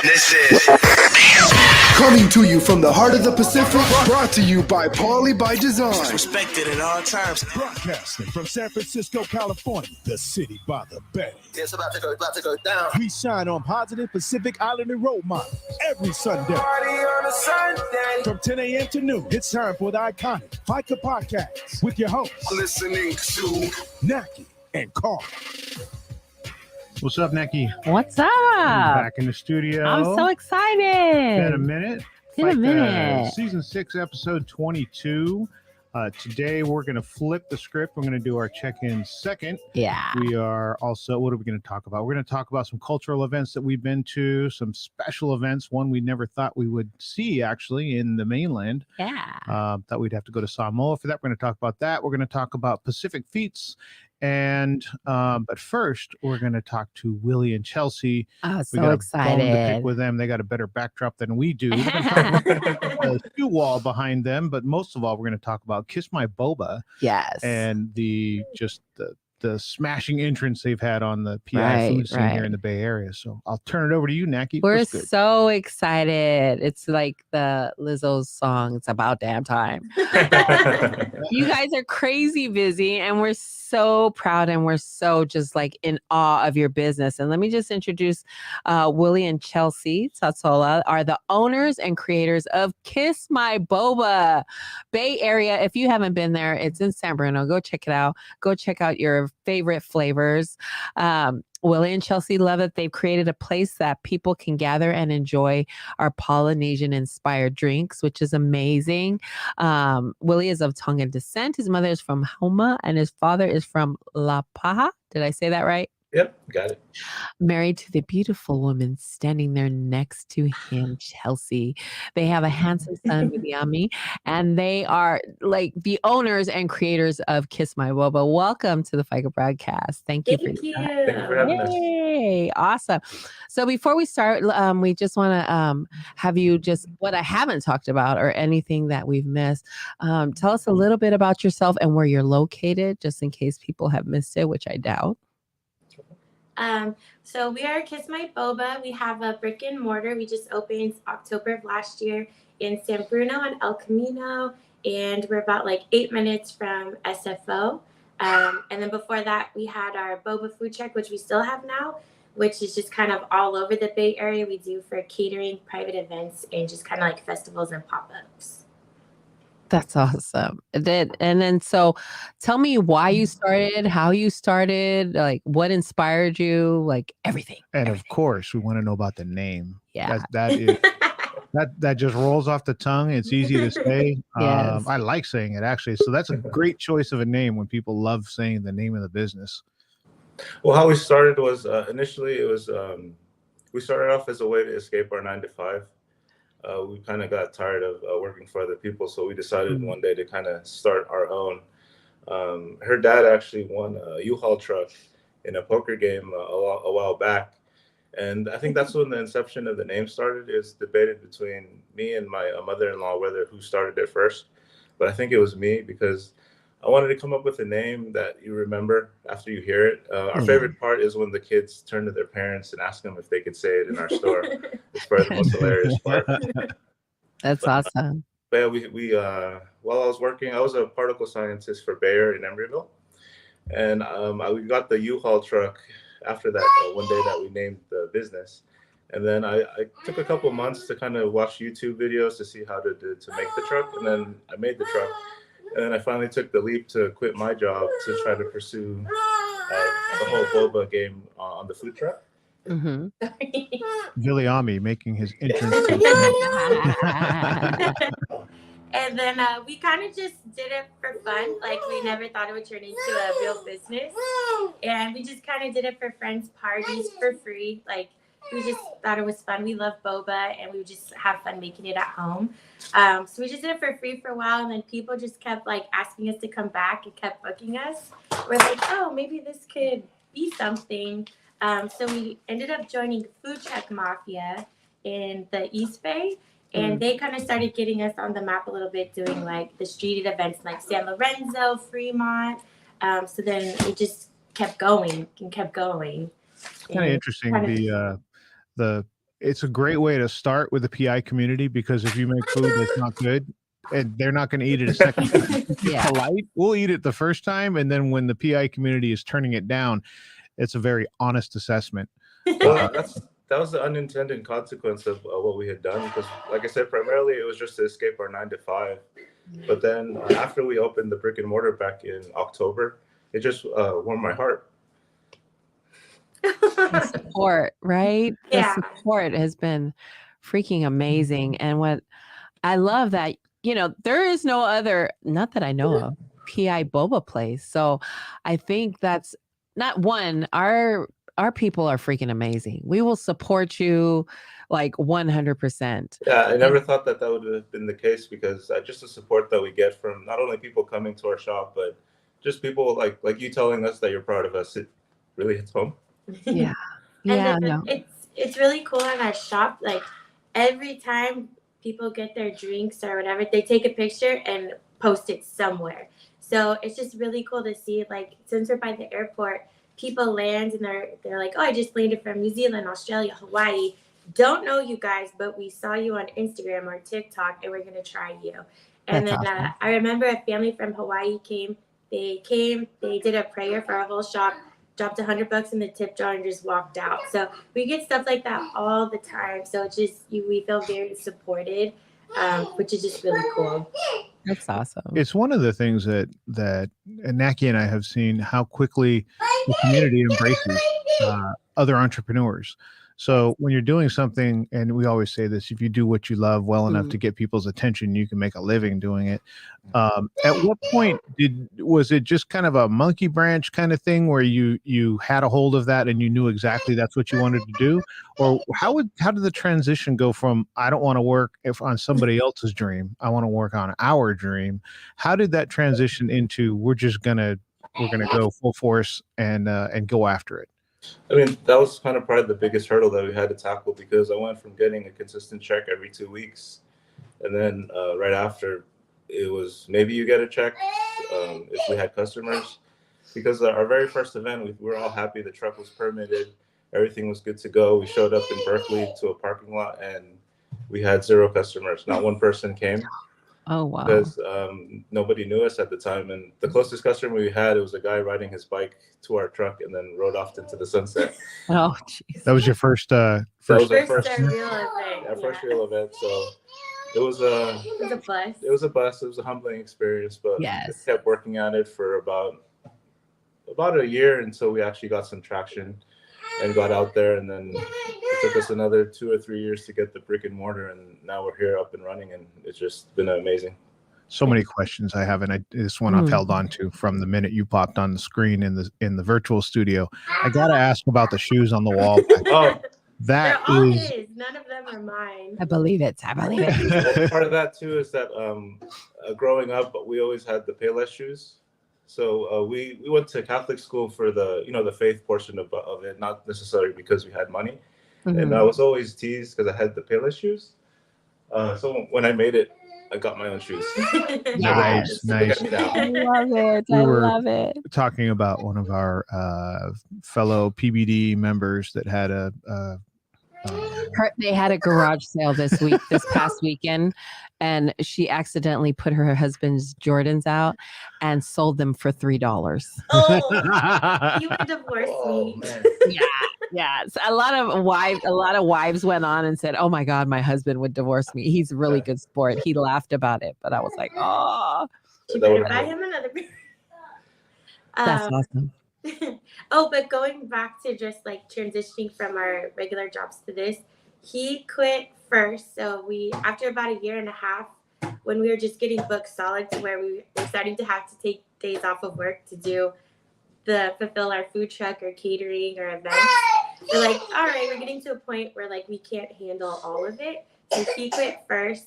This is coming to you from the heart of the Pacific, brought to you by Pauly by Design. respected at all times. Broadcasting from San Francisco, California, the city by the bay. It's about to go down. We shine on positive Pacific Islander role models every Sunday. Party on a Sunday. From 10 a.m. to noon, it's time for the iconic Faika podcast with your hosts, Listening to Naki and Carl. What's up, Neki? What's up? I'm back in the studio. I'm so excited. Been a minute. Been a minute. Season 6, episode 22. Today, we're going to flip the script. We're going to do our check-in second. Yeah. We are also, what are we going to talk about? We're going to talk about some cultural events that we've been to, some special events, one we never thought we would see, actually, in the mainland. Yeah. Thought we'd have to go to Samoa for that. We're going to talk about that. We're going to talk about Pacific feats. And but first, we're going to talk to Willy and Chelsea. Oh, We so got a bone to excited. pick with them. They got a better backdrop than we do. We're going to talk about the shoe wall behind them, but most of all, we're going to talk about Kiss My Boba Yes. and the smashing entrance they've had on the PI food scene here in the Bay Area. So I'll turn it over to you, Naki. We're What's good? so excited. It's like the Lizzo's song. It's about damn time. You guys are crazy busy, and we're so proud, and we're so just like in awe of your business. And let me just introduce Willy and Chelsea Tatola are the owners and creators of Kiss My Boba Bay Area. If you haven't been there, it's in San Bruno. Go check it out. Go check out your favorite flavors. Willy and Chelsea love that they've created a place that people can gather and enjoy our Polynesian inspired drinks, which is amazing. Willy is of Tongan descent. His mother is from Homa and his father is from La Paja. Did I say that right? Yep, got it. Married to the beautiful woman standing there next to him, Chelsea. They have a handsome son, Williami, and they are like the owners and creators of Kiss My Boba. Welcome to the Faika broadcast. Thank you. Thank you for having us. Yay, awesome. So before we start, we just want to have you just what I haven't talked about or anything that we've missed. Tell us a little bit about yourself and where you're located, just in case people have missed it, which I doubt. So we are Kiss My Boba. We have a brick and mortar. We just opened October of last year in San Bruno and El Camino, and we're about like 8 minutes from SFO. And then before that, we had our Boba food truck, which we still have now, which is just kind of all over the Bay Area. We do for catering, private events, and just kind of like festivals and pop-ups. That's awesome. And then so tell me why you started, how you started, like what inspired you, like everything. And of course, we want to know about the name. Yeah. That just rolls off the tongue. It's easy to say. Yes. I like saying it, actually. So that's a great choice of a name when people love saying the name of the business. Well, how we started was initially it was we started off as a way to escape our 9-to-5. We kind of got tired of working for other people, so we decided one day to kind of start our own. Her dad actually won a U-Haul truck in a poker game a while back, and I think that's when the inception of the name started. It was debated between me and my mother-in-law whether who started it first, but I think it was me because I wanted to come up with a name that you remember after you hear it. Our favorite part is when the kids turn to their parents and ask them if they could say it in our store. It's probably the most hilarious part. That's awesome. But yeah, we while I was working, I was a particle scientist for Bayer in Embryville. And we got the U-Haul truck after that one day that we named the business. And then I took a couple months to kind of watch YouTube videos to see how to make the truck. And then I made the truck. And then I finally took the leap to quit my job to try to pursue the whole boba game on the food truck. Mm-hmm. Williami making his entrance. And then we kind of just did it for fun. Like, we never thought it would turn into a real business. And we just kind of did it for friends' parties for free. Like, we just thought it was fun. We love boba, and we would just have fun making it at home. So we just did it for free for a while, and then people just kept, like, asking us to come back and kept booking us. We're like, oh, maybe this could be something. So we ended up joining Food Truck Mafia in the East Bay. And they kind of started getting us on the map a little bit, doing like the street events like San Lorenzo, Fremont. So then it just kept going and kept going. It's kind of interesting. The it's a great way to start with the PI community, because if you make food that's not good, and they're not going to eat it a second time. Yeah. Polite, we'll eat it the first time, and then when the PI community is turning it down, it's a very honest assessment. Well, that was the unintended consequence of what we had done, because, like I said, primarily it was just to escape our 9 to 5. But then after we opened the brick and mortar back in October, it just warmed my heart. The support, right? Yeah. The support has been freaking amazing. And what I love that, there is no other, not that I know of, PI boba place. So I think that's not one, our people are freaking amazing. We will support you like 100%. Yeah, I never thought that would have been the case, because just the support that we get from not only people coming to our shop, but just people like you telling us that you're proud of us. It really hits home. Yeah. And Yeah. then it's really cool in our shop. Like every time people get their drinks or whatever, they take a picture and post it somewhere. So it's just really cool to see, like, since we're by the airport, people land and they're like, oh, I just landed from New Zealand, Australia, Hawaii. Don't know you guys, but we saw you on Instagram or TikTok and we're going to try you. And That's then awesome. I remember a family from Hawaii came, they did a prayer for our whole shop, dropped $100 in the tip jar and just walked out. So we get stuff like that all the time. So it's just, we feel very supported, which is just really cool. That's awesome. It's one of the things that Naki and I have seen, how quickly the community embraces other entrepreneurs. So when you're doing something, and we always say this, if you do what you love well enough to get people's attention, you can make a living doing it. At what point was it just kind of a monkey branch kind of thing where you had a hold of that and you knew exactly that's what you wanted to do? Or how did the transition go from, I don't want to work on somebody else's dream, I want to work on our dream? How did that transition into we're gonna go full force and go after it? I mean, that was kind of probably the biggest hurdle that we had to tackle, because I went from getting a consistent check every 2 weeks, and then right after, it was maybe you get a check if we had customers. Because our very first event, we were all happy. The truck was permitted. Everything was good to go. We showed up in Berkeley to a parking lot, and we had 0 customers. Not one person came. Oh, wow. Because nobody knew us at the time. And the closest customer we had, it was a guy riding his bike to our truck and then rode off into the sunset. Oh, jeez. That was your first That was our First first real event. our first real event. So it was a bus. It was a bus. It was a humbling experience, but Yes. we kept working at it for about a year until we actually got some traction and got out there. And then it took us another 2 or 3 years to get the brick and mortar, and now we're here up and running, and it's just been amazing. So many questions I have, and this one I've held on to from the minute you popped on the screen in the virtual studio. I gotta ask about the shoes on the wall. Oh, They're all his. None of them are mine. I believe it. part of that too is that growing up, we always had the Payless shoes. So we went to Catholic school for the faith portion of it, not necessarily because we had money. And I was always teased because I had the Payless shoes. So when I made it, I got my own shoes. Nice. I love it. We were love it. talking about one of our fellow PBD members that had They had a garage sale this past weekend, and she accidentally put her husband's Jordans out and sold them for $3. Oh, you would divorce me. Man. Yeah. So a lot of wives went on and said, "Oh my God, my husband would divorce me. He's a really good sport." He laughed about it, but I was like, "Oh, You better buy him another pair. that's awesome." Oh, but going back to just like transitioning from our regular jobs to this, he quit first. So after about a year and a half, when we were just getting booked solid to where we were starting to have to take days off of work to fulfill our food truck or catering or events. We're like, all right, we're getting to a point where like we can't handle all of it. So he quit first.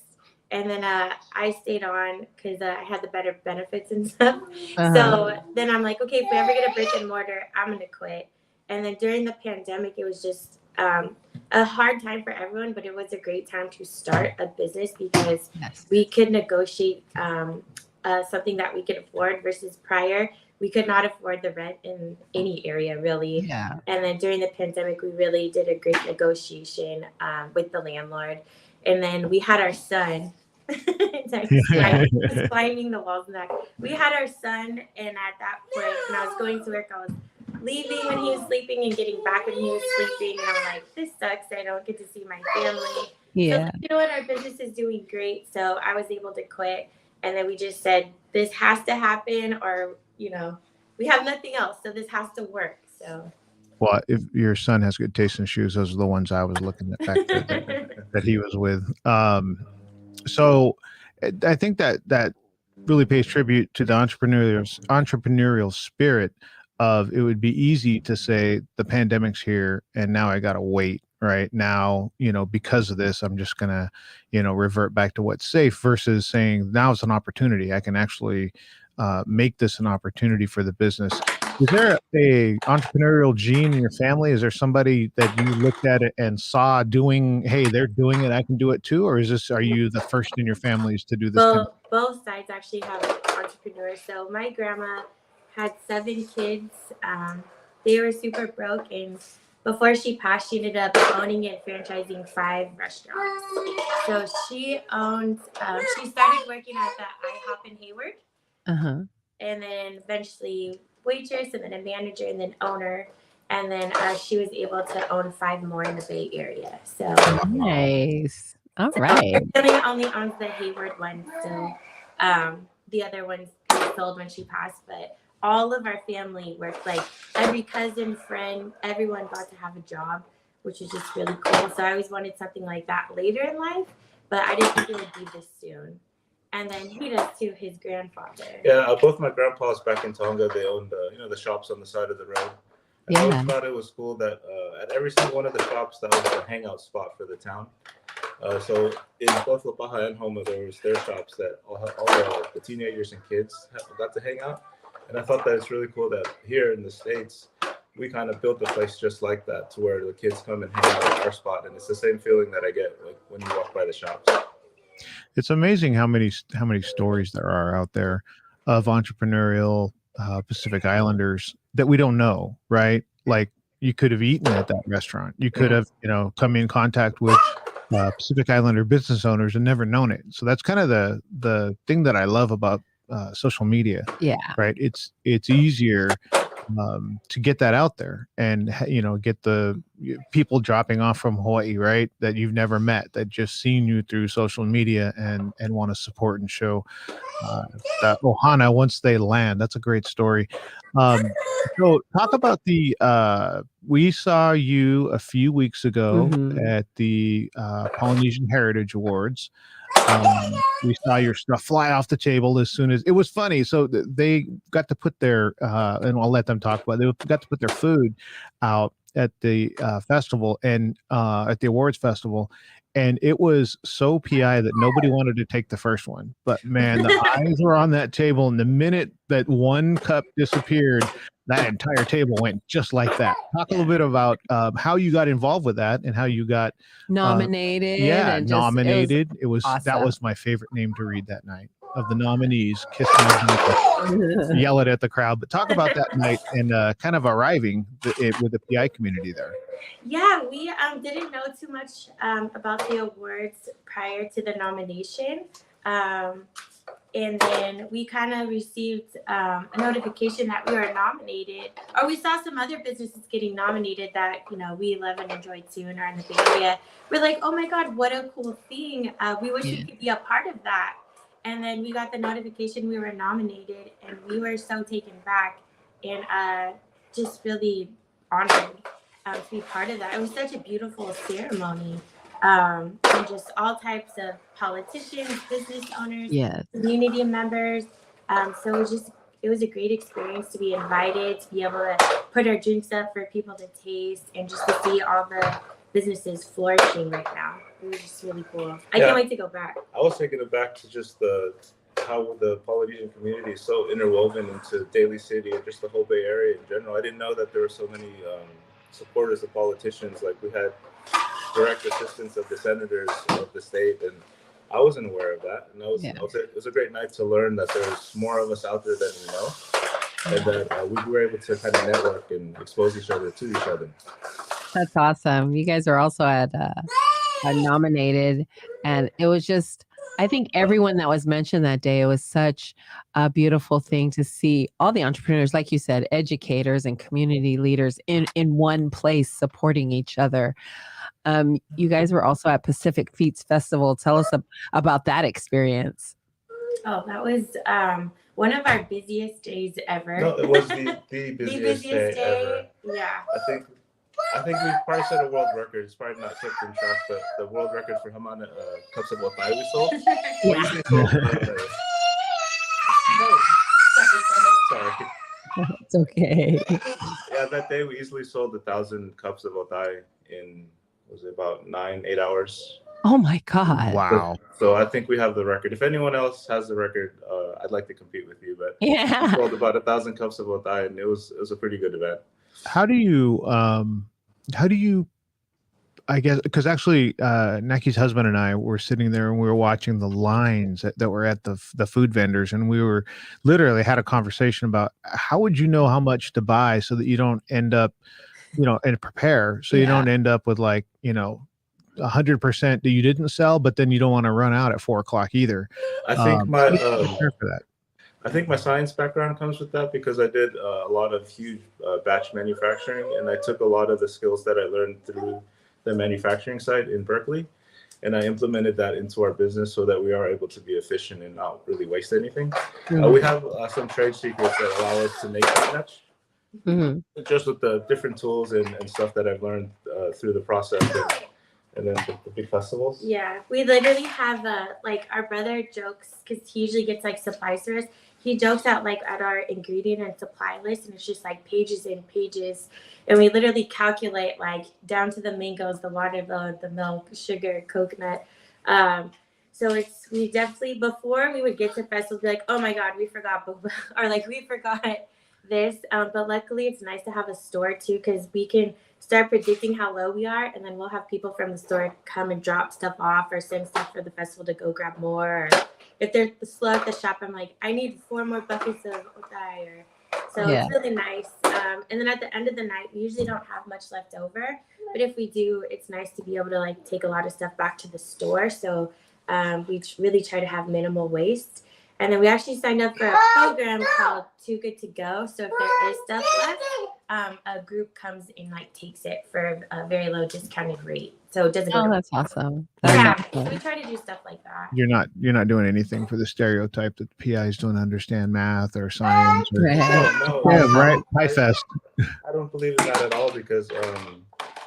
And then I stayed on because I had the better benefits and stuff. So then I'm like, okay, if we ever get a brick and mortar, I'm going to quit. And then during the pandemic, it was just a hard time for everyone, but it was a great time to start a business because we could negotiate something that we could afford versus prior. we could not afford the rent in any area really. Yeah. And then during the pandemic, we really did a great negotiation with the landlord. And then we had our son. Just climbing the walls and that. We had our son, and at that point, when I was going to work, I was leaving when he was sleeping and getting back when he was sleeping. And I'm like, this sucks. I don't get to see my family. Yeah. So, you know what? Our business is doing great. So I was able to quit. And then we just said, this has to happen, or, you know, we have nothing else. So this has to work. So. Well, if your son has good taste in shoes, those are the ones I was looking at back there that he was with. So I think that really pays tribute to the entrepreneurial spirit of, it would be easy to say the pandemic's here and now I got to wait right now, you know, because of this, I'm just going to, you know, revert back to what's safe, versus saying now it's an opportunity. I can actually make this an opportunity for the business. Is there a entrepreneurial gene in your family? Is there somebody that you looked at it and saw doing, hey, they're doing it, I can do it too? Or are you the first in your families to do this? Well, both sides actually have entrepreneurs. So my grandma had 7 kids. They were super broke, and before she passed, she ended up owning and franchising 5 restaurants. So she owned, she started working at the IHOP in Hayward. Uh-huh. And then eventually waitress, and then a manager, and then owner. And then she was able to own 5 more in the Bay Area. So nice. All right. Billy only owns the Hayward one. So the other ones sold when she passed. But all of our family worked, like every cousin, friend, everyone got to have a job, which is just really cool. So I always wanted something like that later in life, but I didn't think it would be this soon. And then he does too, his grandfather. Yeah, both my grandpas back in Tonga, they owned the shops on the side of the road. And I always thought it was cool that at every single one of the shops, that was a hangout spot for the town. So in both La Paja and Homa, there was their shops that all the teenagers and kids got to hang out. And I thought that it's really cool that here in the States, we kind of built a place just like that, to where the kids come and hang out at our spot. And it's the same feeling that I get like when you walk by the shops. It's amazing how many stories there are out there of entrepreneurial Pacific Islanders that we don't know, right? Like, you could have eaten at that restaurant. You could have, you know, come in contact with Pacific Islander business owners and never known it. So that's kind of the thing that I love about social media. Yeah. Right. It's easier to get that out there, and, you know, get the people dropping off from Hawaii, right, that you've never met, that just seen you through social media and want to support and show that ohana once they land. That's a great story. So talk about we saw you a few weeks ago at the Polynesian Heritage Awards. We saw your stuff fly off the table as soon as it was funny. So they got to put their and I'll let them talk about it. They got to put their food out at the festival, and at the awards festival, and it was so PI that nobody wanted to take the first one. But man, the eyes were on that table, and the minute that one cup disappeared, that entire table went just like that. Talk a little bit about how you got involved with that and how you got nominated. Nominated. It was awesome. That was my favorite name to read that night, of the nominees, kissing, yell it at the crowd. But talk about that night and kind of arriving with the PI community there. Yeah, we didn't know too much about the awards prior to the nomination. And then we kind of received a notification that we were nominated, or we saw some other businesses getting nominated that, you know, we love and enjoy too and are in the Bay Area. We're like, oh my God, what a cool thing. We wish we could be a part of that. And then we got the notification we were nominated, and we were so taken back and just really honored to be part of that. It was such a beautiful ceremony. And just all types of politicians, business owners, community members. So it was a great experience to be invited, to be able to put our drinks up for people to taste, and just to see all the businesses flourishing right now. It was just really cool. I can't wait to go back. I was taking it back to just how the Polynesian community is so interwoven into Daly City and just the whole Bay Area in general. I didn't know that there were so many supporters of politicians. Like, we had direct assistance of the senators of the state, and I wasn't aware of that. And it was a great night to learn that there's more of us out there than we know. and that we were able to kind of network and expose each other to each other. That's awesome. You guys are also at nominated, and it was just, I think everyone that was mentioned that day, it was such a beautiful thing to see all the entrepreneurs, like you said, educators and community leaders in one place supporting each other. You guys were also at Pacific Feats Festival. Tell us about that experience. Oh, that was one of our busiest days ever. No, it was the busiest day ever. Yeah. I think we probably set a world record. It's probably not kept in track, but the world record for how many cups of otay we sold. We usually sold, sorry. It's okay. Yeah, that day we easily sold 1,000 cups of otay in, was it about 9-8 hours? Oh my God. Wow. So I think we have the record. If anyone else has the record, I'd like to compete with you. But Yeah. we sold about 1,000 cups of otay, and it was a pretty good event. How do you, I guess, because actually Naki's husband and I were sitting there and we were watching the lines that were at the food vendors, and we were literally had a conversation about how would you know how much to buy so that you don't end up, and prepare so you don't end up with 100% that you didn't sell, but then you don't want to run out at 4 o'clock either. I think my for that. I think my science background comes with that because I did a lot of huge batch manufacturing, and I took a lot of the skills that I learned through the manufacturing side in Berkeley, and I implemented that into our business so that we are able to be efficient and not really waste anything. We have some trade secrets that allow us to make that much, just with the different tools and stuff that I've learned through the process. And then the big festivals. Yeah, we literally have our brother jokes because he usually gets supplies for us. He jokes out at our ingredient and supply list, and it's just pages and pages. And we literally calculate down to the mangoes, the watermelon, the milk, sugar, coconut. So we definitely, before we would get to festivals, be like, oh my God, we forgot Boba, or we forgot this. But luckily, it's nice to have a store too, because we can start predicting how low we are, and then we'll have people from the store come and drop stuff off or send stuff for the festival to go grab more. Or if they're slow at the shop, I'm like, I need 4 more buckets of otay. So it's really nice. And then at the end of the night, we usually don't have much left over, but if we do, it's nice to be able to take a lot of stuff back to the store. So we really try to have minimal waste. And then we actually signed up for a program called Too Good to Go. So if there is stuff left, a group comes and takes it for a very low discounted rate. So it doesn't go. Oh, that's awesome. So we try to do stuff like that. You're not doing anything for the stereotype that PIs don't understand math or science. Or, No, right. Pie Fest. I don't believe in that at all because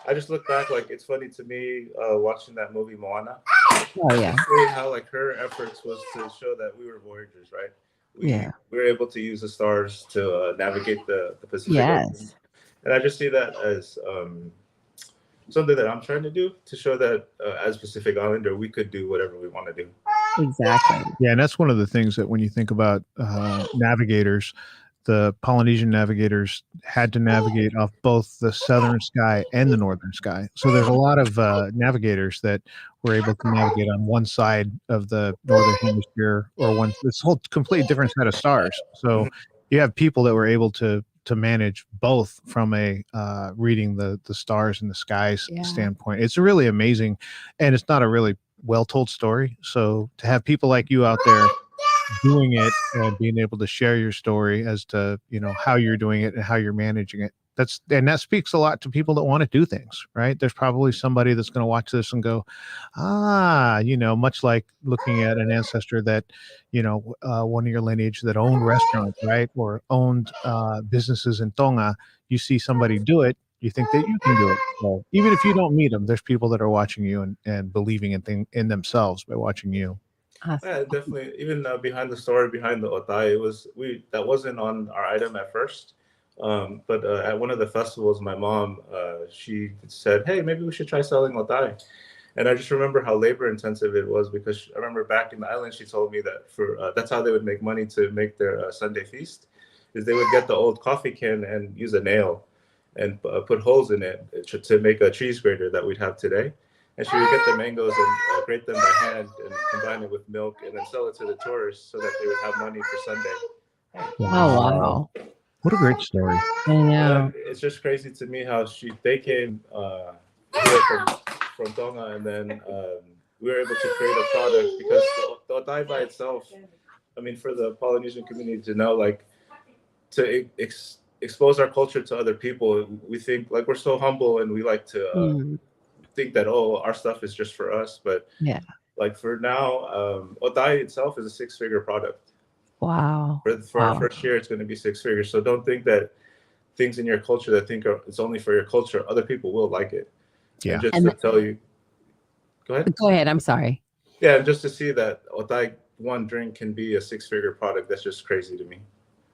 I just look back, it's funny to me watching that movie Moana. Oh yeah. How her efforts was to show that we were voyagers, right? We were able to use the stars to navigate the Pacifica. Yes. And I just see that as something that I'm trying to do to show that as Pacific Islander, we could do whatever we want to do. Exactly. Yeah, and that's one of the things that when you think about navigators, the Polynesian navigators had to navigate off both the southern sky and the northern sky. So there's a lot of navigators that were able to navigate on one side of the northern hemisphere or this whole completely different set of stars. So you have people that were able to manage both from a reading the stars and the skies standpoint. It's really amazing, and it's not a really well told story. So to have people like you out there doing it and being able to share your story as to how you're doing it and how you're managing it, that speaks a lot to people that want to do things, right? There's probably somebody that's going to watch this and go, much like looking at an ancestor that one of your lineage that owned restaurants, right, or owned businesses in Tonga. You see somebody do it, you think that you can do it. So even if you don't meet them, there's people that are watching you and believing in themselves by watching you. Awesome. Yeah, definitely. Even behind the story, behind the otay, that wasn't on our item at first. But at one of the festivals, my mom, she said, hey, maybe we should try selling otay. And I just remember how labor intensive it was because I remember back in the island, she told me that that's how they would make money to make their Sunday feast, is they would get the old coffee can and use a nail and put holes in it to make a cheese grater that we'd have today. And she would get the mangoes and grate them by hand and combine it with milk and then sell it to the tourists so that they would have money for Sunday. Oh, wow. What a great story. I know. It's just crazy to me how they came here from Tonga, and then we were able to create a product because the Odai by itself, I mean, for the Polynesian community to know, like, to expose our culture to other people, we think, like, we're so humble and we like to think that, oh, our stuff is just for us. But yeah, like for now, Odai itself is a 6-figure product. Wow. For our first year, it's going to be 6 figures. So don't think that things in your culture that it's only for your culture, other people will like it. Yeah. And just to tell you, go ahead. Go ahead. I'm sorry. Yeah, just to see that Odai one drink can be a 6-figure product, that's just crazy to me.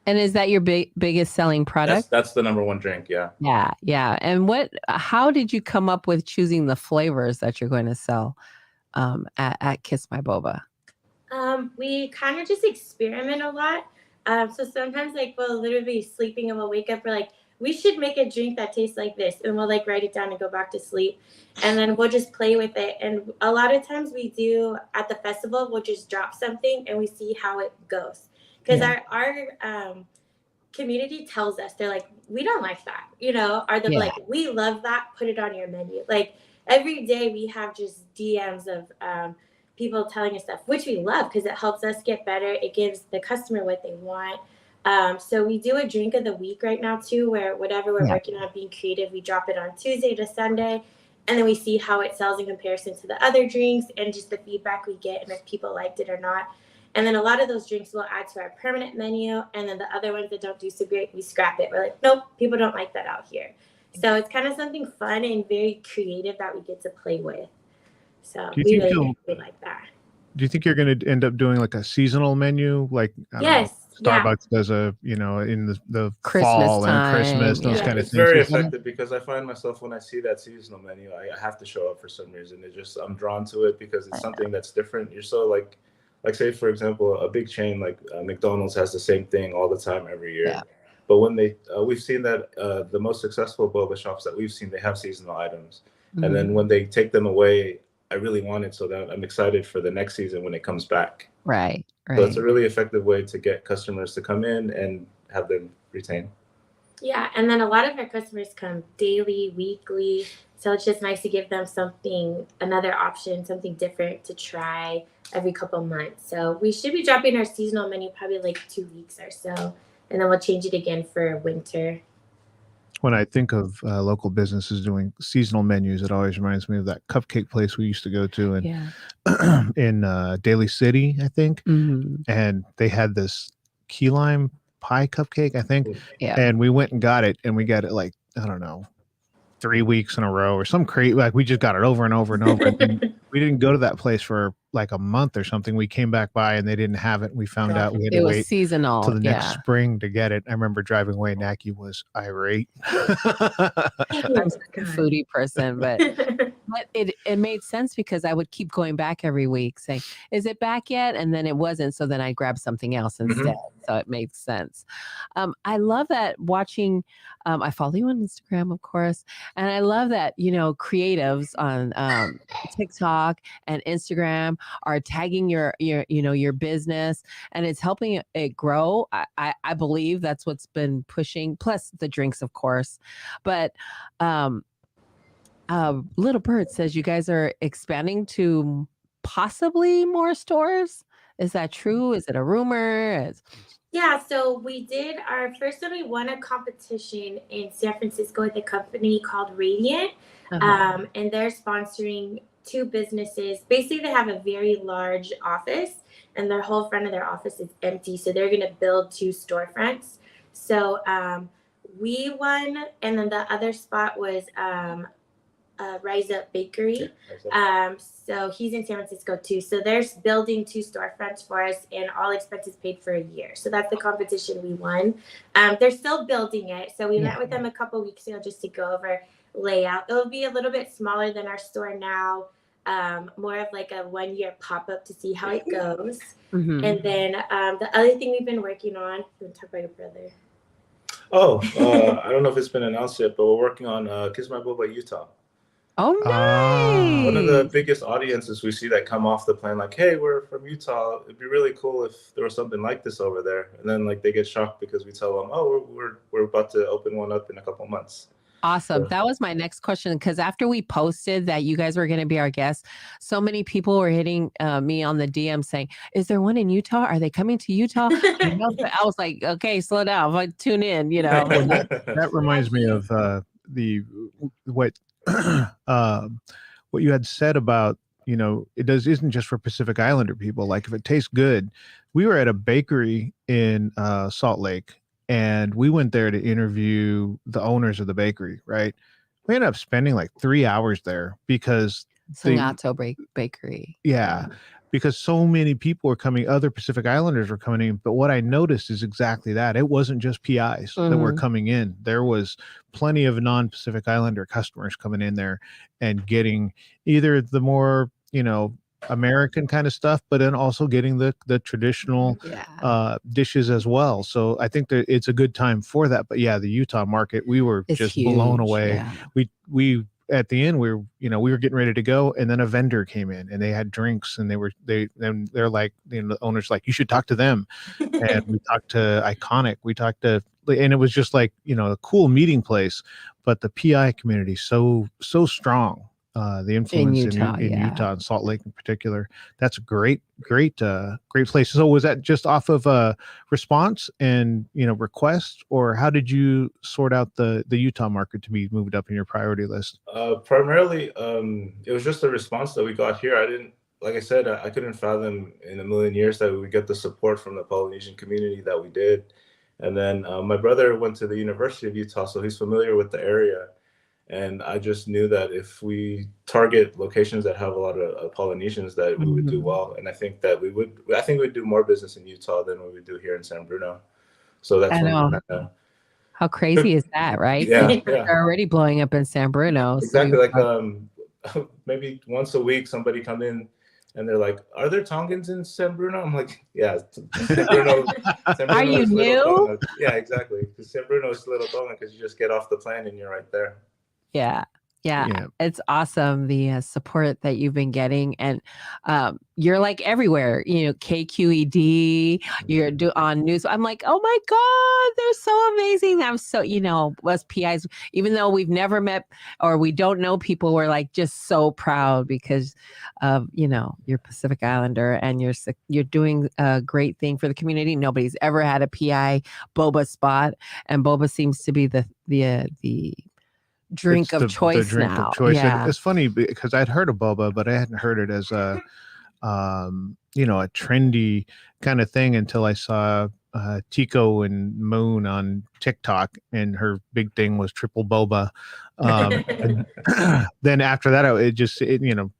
And is that your biggest selling product? That's the number one drink, yeah. Yeah. And how did you come up with choosing the flavors that you're going to sell at Kiss My Boba? We kind of just experiment a lot. So sometimes, like, we'll literally be sleeping and we'll wake up, we're like, we should make a drink that tastes like this, and we'll like write it down and go back to sleep, and then we'll just play with it. And a lot of times we do at the festival, we'll just drop something and we see how it goes, because our community tells us, they're like, we don't like that, or they're like, we love that, put it on your menu. Like every day we have just DMs of people telling us stuff, which we love because it helps us get better. It gives the customer what they want. So we do a drink of the week right now too, where whatever we're working on being creative, we drop it on Tuesday to Sunday, and then we see how it sells in comparison to the other drinks and just the feedback we get and if people liked it or not. And then a lot of those drinks we'll add to our permanent menu, and then the other ones that don't do so great, we scrap it. We're like, nope, people don't like that out here. So it's kind of something fun and very creative that we get to play with. So we really like that. Do you think you're going to end up doing like a seasonal menu, like Starbucks does in the Christmas fall time, and Christmas, those kind of it's things? Very effective, because I find myself when I see that seasonal menu, I have to show up for some reason. I'm drawn to it because it's something that's different. You're so like say for example, a big chain like McDonald's has the same thing all the time every year. Yeah. But when we've seen that the most successful boba shops that we've seen, they have seasonal items, and then when they take them away, I really want it, so that I'm excited for the next season when it comes back. Right. So it's a really effective way to get customers to come in and have them retain. Yeah, and then a lot of our customers come daily, weekly, so it's just nice to give them another option, something different to try every couple months. So we should be dropping our seasonal menu probably like 2 weeks or so, and then we'll change it again for winter. When I think of local businesses doing seasonal menus, it always reminds me of that cupcake place we used to go to in Daly City, I think. Mm-hmm. And they had this key lime pie cupcake, I think. Yeah. And we went and got it, and we got it like, I don't know, 3 weeks in a row or some crazy, like we just got it over and over and over. And we didn't go to that place for like a month or something. We came back by and they didn't have it. We found out we had to wait seasonal till the next spring to get it. I remember driving away. Naki was irate. I'm such a foodie person, but it made sense because I would keep going back every week saying, is it back yet? And then it wasn't. So then I grabbed something else instead. Mm-hmm. So it made sense. I love that watching. I follow you on Instagram, of course. And I love that, creatives on TikTok and Instagram are tagging your business, and it's helping it grow. I believe that's what's been pushing, plus the drinks, of course. But Little Bird says you guys are expanding to possibly more stores. Is that true? Is it a rumor? Yeah, so we did our first time. We won a competition in San Francisco with a company called Radiant, and they're sponsoring 2 businesses. Basically, they have a very large office, and their whole front of their office is empty. So they're going to build 2 storefronts. So we won, and then the other spot was Rise Up Bakery. So he's in San Francisco too. So they're building 2 storefronts for us, and all expenses paid for a year. So that's the competition we won. They're still building it. So we met with them a couple weeks ago just to go over layout. It'll be a little bit smaller than our store now. More of like a 1-year pop-up to see how it goes. Mm-hmm. And then the other thing we've been working on, talk about your brother. I don't know if it's been announced yet, but we're working on Kiss My Boba Utah. Oh, nice. One of the biggest audiences we see that come off the plane, like, hey, we're from Utah. It'd be really cool if there was something like this over there. And then like they get shocked because we tell them, oh, we're about to open one up in a couple months. Awesome. That was my next question, because after we posted that you guys were going to be our guests, so many people were hitting me on the DM saying, is there one in Utah? Are they coming to Utah? I was like, okay, slow down. Like, tune in, you know. That reminds me of what you had said about, you know, isn't just for Pacific Islander people. Like, if it tastes good, we were at a bakery in Salt Lake, and we went there to interview the owners of the bakery, right? We ended up spending like 3 hours there because Singato Bakery. Yeah, because so many people were coming, other Pacific Islanders were coming in. But what I noticed is exactly that. It wasn't just PIs that were coming in. There was plenty of non-Pacific Islander customers coming in there and getting either the more, you know, American kind of stuff, but then also getting the traditional dishes as well. So I think that it's a good time for that. But yeah, the Utah market, we were just huge, blown away. Yeah. We at the end, we were getting ready to go, and then a vendor came in and they had drinks, and they're like, you know, the owner's like, you should talk to them. And we talked to Iconic. And it was just like, you know, a cool meeting place. But the PI community so strong. The influence in Utah and Salt Lake in particular. That's a great place. So was that just off of a response and, you know, request, or how did you sort out the Utah market to be moved up in your priority list? Primarily, it was just a response that we got here. Like I said, I couldn't fathom in a million years that we would get the support from the Polynesian community that we did. And then my brother went to the University of Utah, so he's familiar with the area. And I just knew that if we target locations that have a lot of Polynesians, that we would do well. And I think that we'd do more business in Utah than we would do here in San Bruno. So that's how crazy is that, right? Yeah, They're already blowing up in San Bruno. Exactly. So maybe once a week, somebody come in and they're like, "Are there Tongans in San Bruno?" I'm like, "Yeah, San Bruno." Are you new? Yeah, exactly. Because San Bruno is Little Tonga, because you just get off the plane and you're right there. Yeah. It's awesome, the support that you've been getting, and you're like everywhere, you know, KQED, you're on news. I'm like, oh my God, they're so amazing. I'm so, you know, us PIs, even though we've never met or we don't know people, we're like just so proud because of, you know, you're Pacific Islander and you're doing a great thing for the community. Nobody's ever had a PI Boba spot, and Boba seems to be the drink of choice now. Yeah. It's funny because I'd heard of boba, but I hadn't heard it as a you know, a trendy kind of thing until I saw Tico and Moon on TikTok, and her big thing was triple boba. And then after that,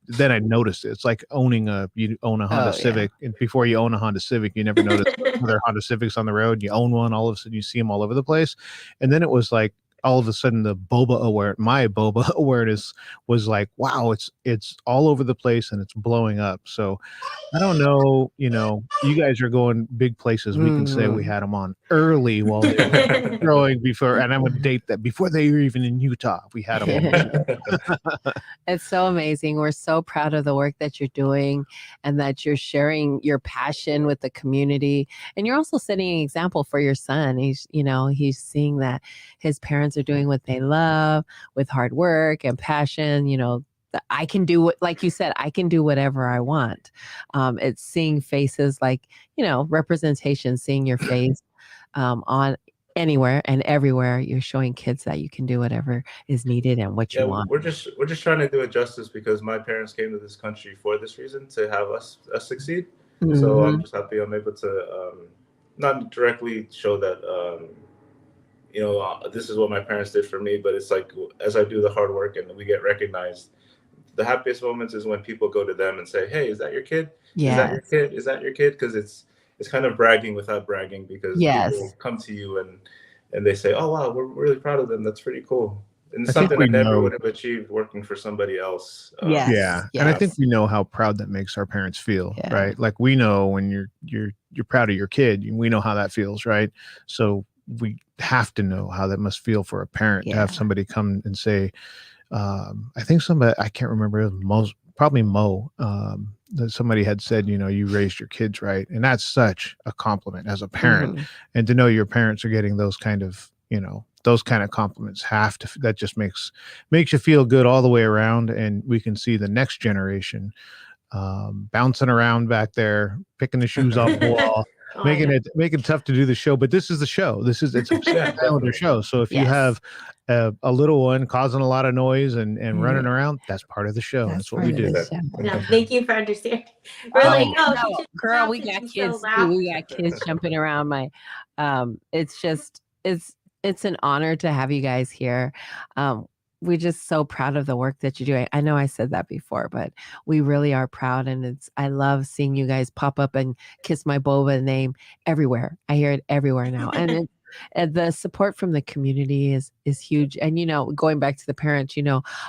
then I noticed it. It's like you own a Honda Civic, and before you own a Honda Civic, you never notice other Honda Civics on the road. You own one, all of a sudden you see them all over the place, and then it was like, all of a sudden my Boba awareness was like, wow, it's all over the place and it's blowing up. So I don't know, you know, you guys are going big places. We can say we had them on early while they were growing before, and I would date that before they were even in Utah. We had them on. It's so amazing. We're so proud of the work that you're doing and that you're sharing your passion with the community. And you're also setting an example for your son. He's seeing that his parents are doing what they love with hard work and passion. You know, I can do what, like you said, I can do whatever I want. It's seeing faces, like, you know, representation, seeing your face on anywhere and everywhere. You're showing kids that you can do whatever is needed and what you want. We're just trying to do it justice, because my parents came to this country for this reason, to have us succeed. So I'm just happy I'm able to not directly show that you know, this is what my parents did for me, but it's like, as I do the hard work and we get recognized, the happiest moments is when people go to them and say, "Hey, is that your kid? Is that your kid? Is that your kid?" Because it's kind of bragging without bragging, because people come to you and they say, "Oh wow, we're really proud of them. That's pretty cool." And it's something I never would have achieved working for somebody else. And I think we know how proud that makes our parents feel, right? Like, we know when you're proud of your kid, we know how that feels, right? So we have to know how that must feel for a parent to have somebody come and say, I think somebody, I can't remember, it was probably Mo, that somebody had said, you raised your kids right. And that's such a compliment as a parent. Mhm. And to know your parents are getting those kind of, those kind of compliments that just makes you feel good all the way around. And we can see the next generation bouncing around back there, picking the shoes off the wall, Oh, I know. making it tough to do the show. But this is the show. It's a Yeah, calendar show. So if you Yes. have a little one causing a lot of noise and Mhm. running around, that's part of the show. That's what we part of do. the show. No, thank you for understanding. We're Oh, like, oh, no, she just girl, we shouted, got she's kids so too. loud. We got kids jumping around. It's just it's an honor to have you guys here. We're just so proud of the work that you do. I know I said that before, but we really are proud, and I love seeing you guys pop up and kiss my Boba name everywhere. I hear it everywhere now, and the support from the community is huge. And going back to the parents,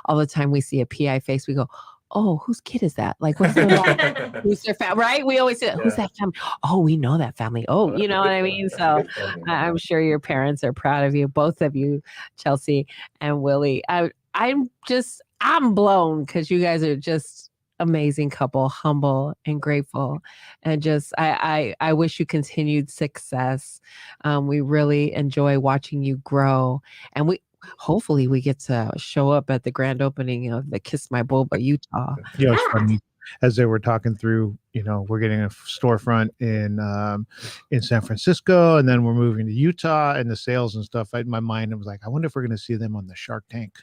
all the time we see a PI face, we go, "Oh, whose kid is that? Like, what's their last who's their family?" Right? We always say, "Who's Yeah. that family?" Oh, we know that family. Oh, you know what I mean? So I'm sure your parents are proud of you, both of you, Chelsea and Willie. I'm blown because you guys are just amazing couple, humble and grateful, and just I wish you continued success. We really enjoy watching you grow, and hopefully we get to show up at the grand opening of the Kiss My Boba Utah. Yeah, it's funny. As they were talking through, we're getting a storefront in San Francisco, and then we're moving to Utah, and the sales and stuff. In my mind, it was like, I wonder if we're going to see them on the Shark Tank.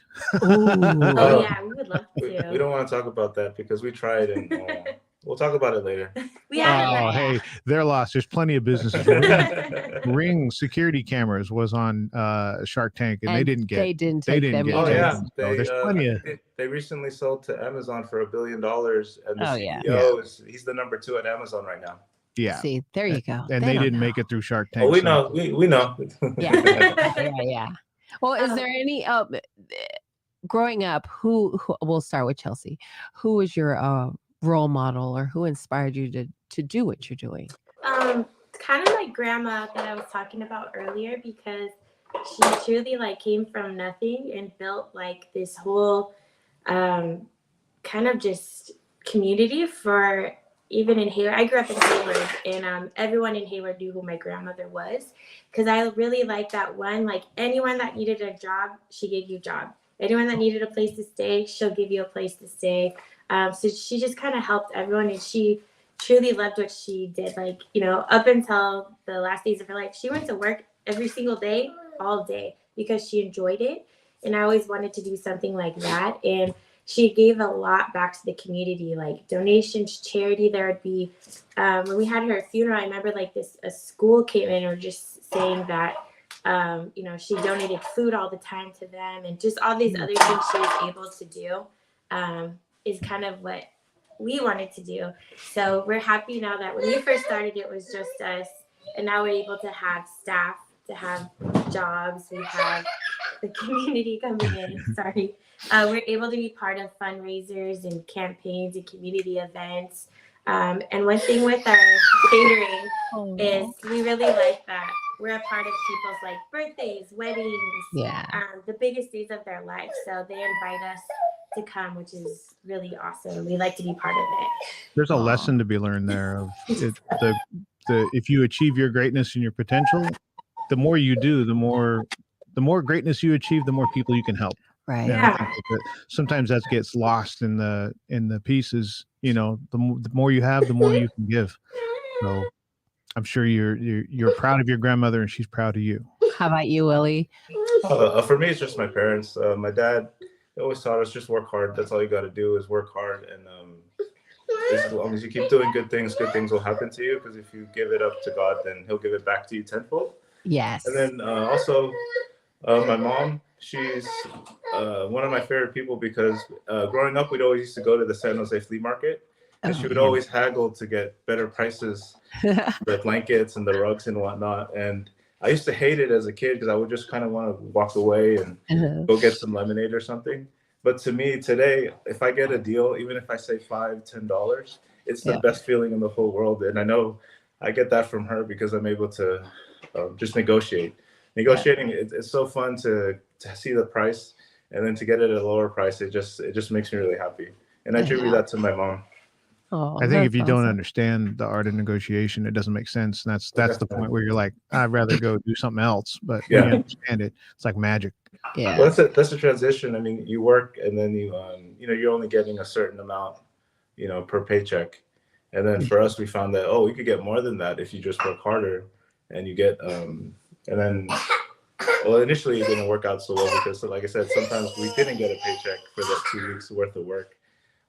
Oh yeah, we would love We to. don't want to talk about that because we tried, and we'll talk about it later. We haven't Oh, let hey, they're lost. There's plenty of businesses. Ring security cameras was on Shark Tank, and they didn't get. They didn't They take didn't them get Oh either. yeah, taken. So there's plenty of. they recently sold to Amazon for $1 billion, and the Oh, yeah. CEO he's the number 2 at Amazon right now. Yeah, See, there you go. and they didn't make it through Shark Tank. Oh, we so- know, we know. Yeah. Well, is there any growing up? Who we'll start with Chelsea. Who was your role model, or who inspired you to do what you're doing? Kind of like grandma that I was talking about earlier, because she truly like came from nothing and built like this whole kind of just community for even in Hayward. I grew up in Hayward, and everyone in Hayward knew who my grandmother was, because I really like that one. Like anyone that needed a job, she gave you a job. Anyone that needed a place to stay, she'll give you a place to stay. So she just kind of helped everyone, and she truly loved what she did. Like, up until the last days of her life, she went to work every single day, all day, because she enjoyed it. And I always wanted to do something like that. And she gave a lot back to the community, like donations, charity. There would be, when we had her funeral, I remember like a school came in and were just saying that, she donated food all the time to them, and just all these other things she was able to do is kind of what we wanted to do. So we're happy now that when we first started, it was just us, and now we're able to have staff, to have jobs. We have the community coming in. Sorry. We're able to be part of fundraisers and campaigns and community events. And one thing with our catering is we really like that we're a part of people's like birthdays, weddings, the biggest days of their life. So they invite us to come, which is really awesome. We like to be part of it. There's a lesson to be learned there of if you achieve your greatness and your potential, the more you do, the more greatness you achieve, the more people you can help. Right. And I think that sometimes that gets lost in the pieces. The more you have, the more you can give. So I'm sure you're proud of your grandmother, and she's proud of you. How about you, Willie? For me, it's just my parents. My dad always taught us just work hard. That's all you got to do is work hard, and as long as you keep doing good things will happen to you. Because if you give it up to God, then He'll give it back to you tenfold. Yes. And then also, my mom, she's one of my favorite people, because growing up, we'd always used to go to the San Jose flea market, and she would always haggle to get better prices, the blankets and the rugs and whatnot. And I used to hate it as a kid, because I would just kind of want to walk away and go get some lemonade or something. But to me today, if I get a deal, even if I say $5-10, it's the best feeling in the whole world. And I know I get that from her, because I'm able to just negotiate. Negotiating, it's so fun to see the price and then to get it at a lower price, it just makes me really happy. And I attribute that to my mom. Oh, I think if you don't awesome. understand the art of negotiation, it doesn't make sense. And that's the point where you're like, I'd rather go do something else. But when you understand it, it's like magic. Yeah. Well, that's a transition. I mean, you work and then you're only getting a certain amount, per paycheck. And then for us, we found that, we could get more than that if you just work harder, and you get, and then, well, initially it didn't work out so well because, like I said, sometimes we didn't get a paycheck for the 2 weeks worth of work.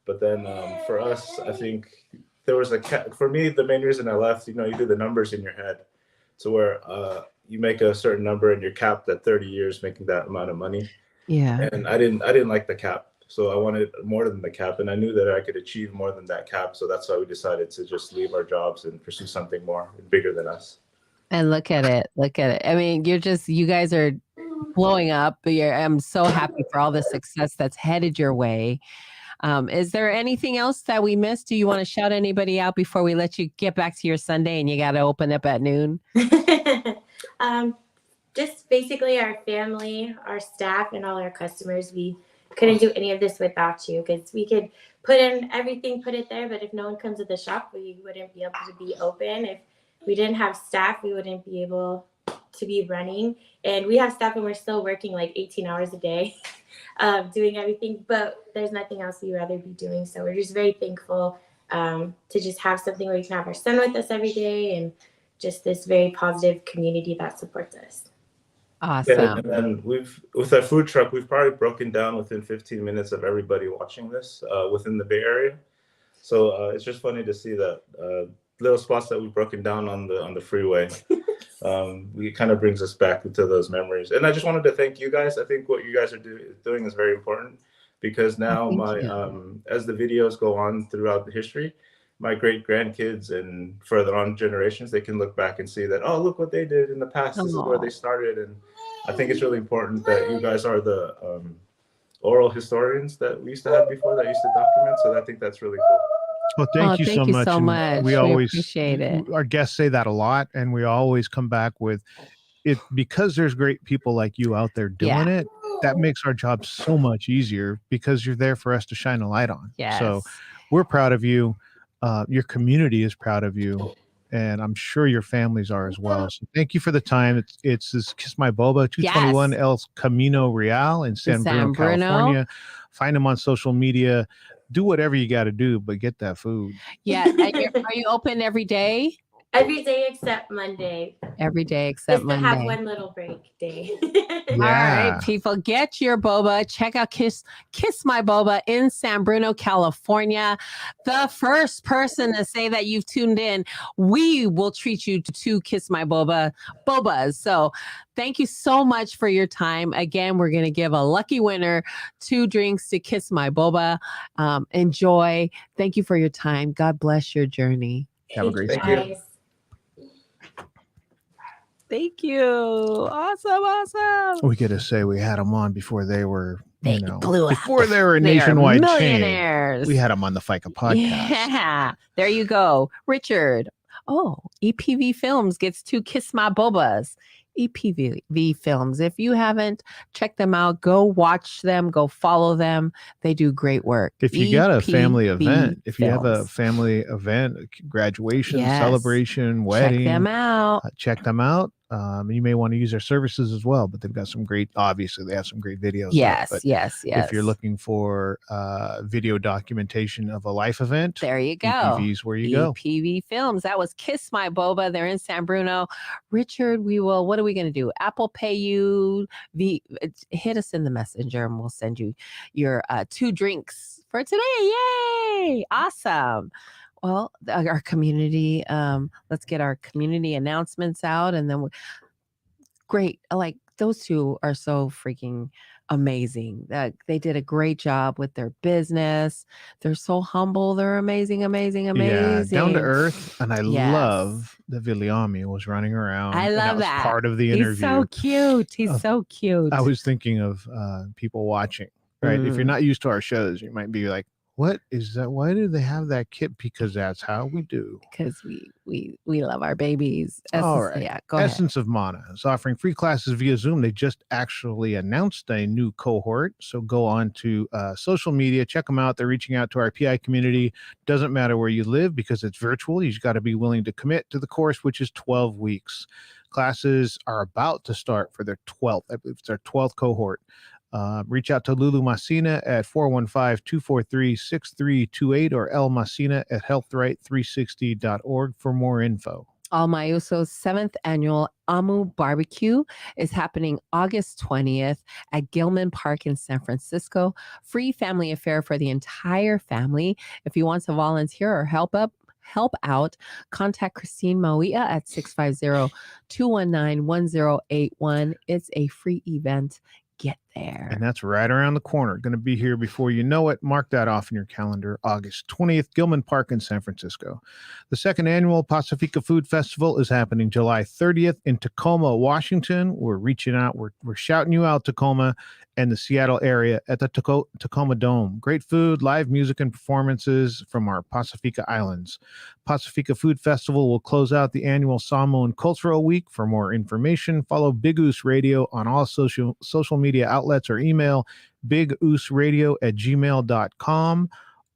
But then for us, I think there was for me, the main reason I left, you do the numbers in your head to where you make a certain number and you're capped at 30 years making that amount of money. Yeah. And I didn't like the cap. So I wanted more than the cap. And I knew that I could achieve more than that cap. So that's why we decided to just leave our jobs and pursue something more bigger than us. And look at it. I mean, you guys are blowing up. I'm so happy for all the success that's headed your way. Is there anything else that we missed? Do you want to shout anybody out before we let you get back to your Sunday and you got to open up at noon? Just basically our family, our staff, and all our customers. We couldn't do any of this without you, because we could put in everything, put it there, but if no one comes to the shop, we wouldn't be able to be open. If we didn't have staff, we wouldn't be able to be running. And we have staff and we're still working like 18 hours a day, doing everything, but there's nothing else we'd rather be doing. So we're just very thankful to just have something where we can have our son with us every day, and just this very positive community that supports us. Awesome. Yeah, and then with our food truck, we've probably broken down within 15 minutes of everybody watching this within the Bay Area. So it's just funny to see that little spots that we've broken down on the freeway. It kind of brings us back into those memories. And I just wanted to thank you guys. I think what you guys are doing is very important, because now as the videos go on throughout the history, my great grandkids and further on generations, they can look back and see that, look what they did in the past. This is where they started. And I think it's really important that you guys are the oral historians that we used to have before that used to document. So I think that's really cool. Well, thank you so much. We always appreciate it. Our guests say that a lot, and we always come back with it, because there's great people like you out there doing it. That makes our job so much easier, because you're there for us to shine a light on. Yes. So we're proud of you. Your community is proud of you, and I'm sure your families are as well. So thank you for the time. It's this Kiss My Boba, 221 El Camino Real in San Bruno, California. Find them on social media. Do whatever you got to do, but get that food. Yeah. Are you open every day? Every day except Monday. Every day except Monday. Just to have one little break day. All right, people, get your boba. Check out Kiss My Boba in San Bruno, California. The first person to say that you've tuned in, we will treat you to Kiss My Bobas. So thank you so much for your time. Again, we're going to give a lucky winner 2 drinks to Kiss My Boba. Enjoy. Thank you for your time. God bless your journey. Have a great day. Thank you. Awesome. We could have say we had them on before they were, before they were a nationwide millionaires. Chain. We had them on the Faika podcast. Yeah, there you go, Richard. Oh, EPV Films gets 2 Kiss My Bobas. EPV Films. If you haven't checked them out, go watch them, go follow them. They do great work. If you got a family event, if you have a Films. family event, graduation, celebration, wedding, check them out. You may want to use their services as well, but they've got some great, obviously they have some great videos. Yes. If you're looking for video documentation of a life event, there you go. EPV's where you go. EPV Films. That was Kiss My Boba. They're in San Bruno. Richard, what are we going to do? Apple Pay you. Hit us in the messenger and we'll send you your 2 drinks for today. Yay! Awesome. Well, our community, let's get our community announcements out, and then great. Like, those 2 are so freaking amazing. They did a great job with their business. They're so humble. They're amazing. Yeah, down to earth. And I love that Viliami was running around. I love that. Part of the interview. He's so cute. He's so cute. I was thinking of people watching, right? If you're not used to our shows, you might be like, What is that? Why do they have that kit? Because that's how we do. Because we love our babies. All right. Yeah, go ahead. Essence of Mana is offering free classes via Zoom. They just actually announced a new cohort. So go on to social media, check them out. They're reaching out to our PI community. Doesn't matter where you live because it's virtual. You've got to be willing to commit to the course, which is 12 weeks. Classes are about to start for their 12th. I believe it's their 12th cohort. Reach out to Lulu Masina at 415-243-6328 or El Masina at healthright360.org for more info. All Mayuso's 7th annual Amu Barbecue is happening August 20th at Gilman Park in San Francisco. Free family affair for the entire family. If you want to volunteer or help out, contact Christine Mawia at 650-219-1081. It's a free event. Get there. And that's right around the corner. Going to be here before you know it. Mark that off in your calendar. August 20th, Gilman Park in San Francisco. The second annual Pacifica Food Festival is happening July 30th in Tacoma, Washington. We're reaching out. We're shouting you out, Tacoma and the Seattle area at the Tacoma Dome. Great food, live music, and performances from our Pacifica Islands. Pacifica Food Festival will close out the annual Samoan Cultural Week. For more information, follow Big Oos Radio on all social media outlets or email bigoosradio@gmail.com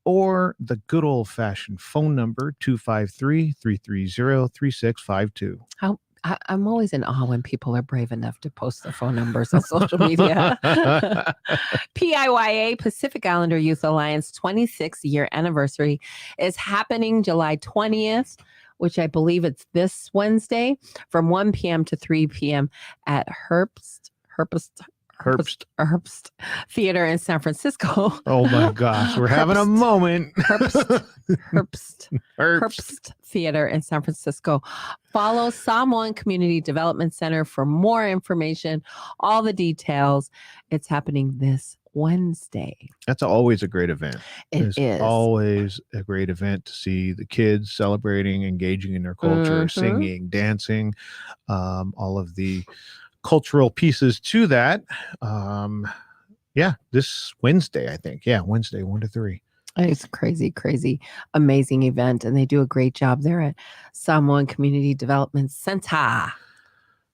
or the good old-fashioned phone number 253-330-3652. I'm always in awe when people are brave enough to post their phone numbers on social media. PIYA, Pacific Islander Youth Alliance 26th year anniversary is happening July 20th, which I believe it's this Wednesday from 1 p.m. to 3 p.m. at Herbst Theater in San Francisco. Oh my gosh, we're having a moment. Herbst Theater in San Francisco. Follow Samoan Community Development Center for more information, all the details. It's happening this Wednesday. That's always a great event. It is always a great event to see the kids celebrating, engaging in their culture, singing, dancing, all of the cultural pieces to that. This Wednesday, I think. Yeah, Wednesday, 1 to 3. It's a crazy, amazing event. And they do a great job there at Samoan Community Development Center.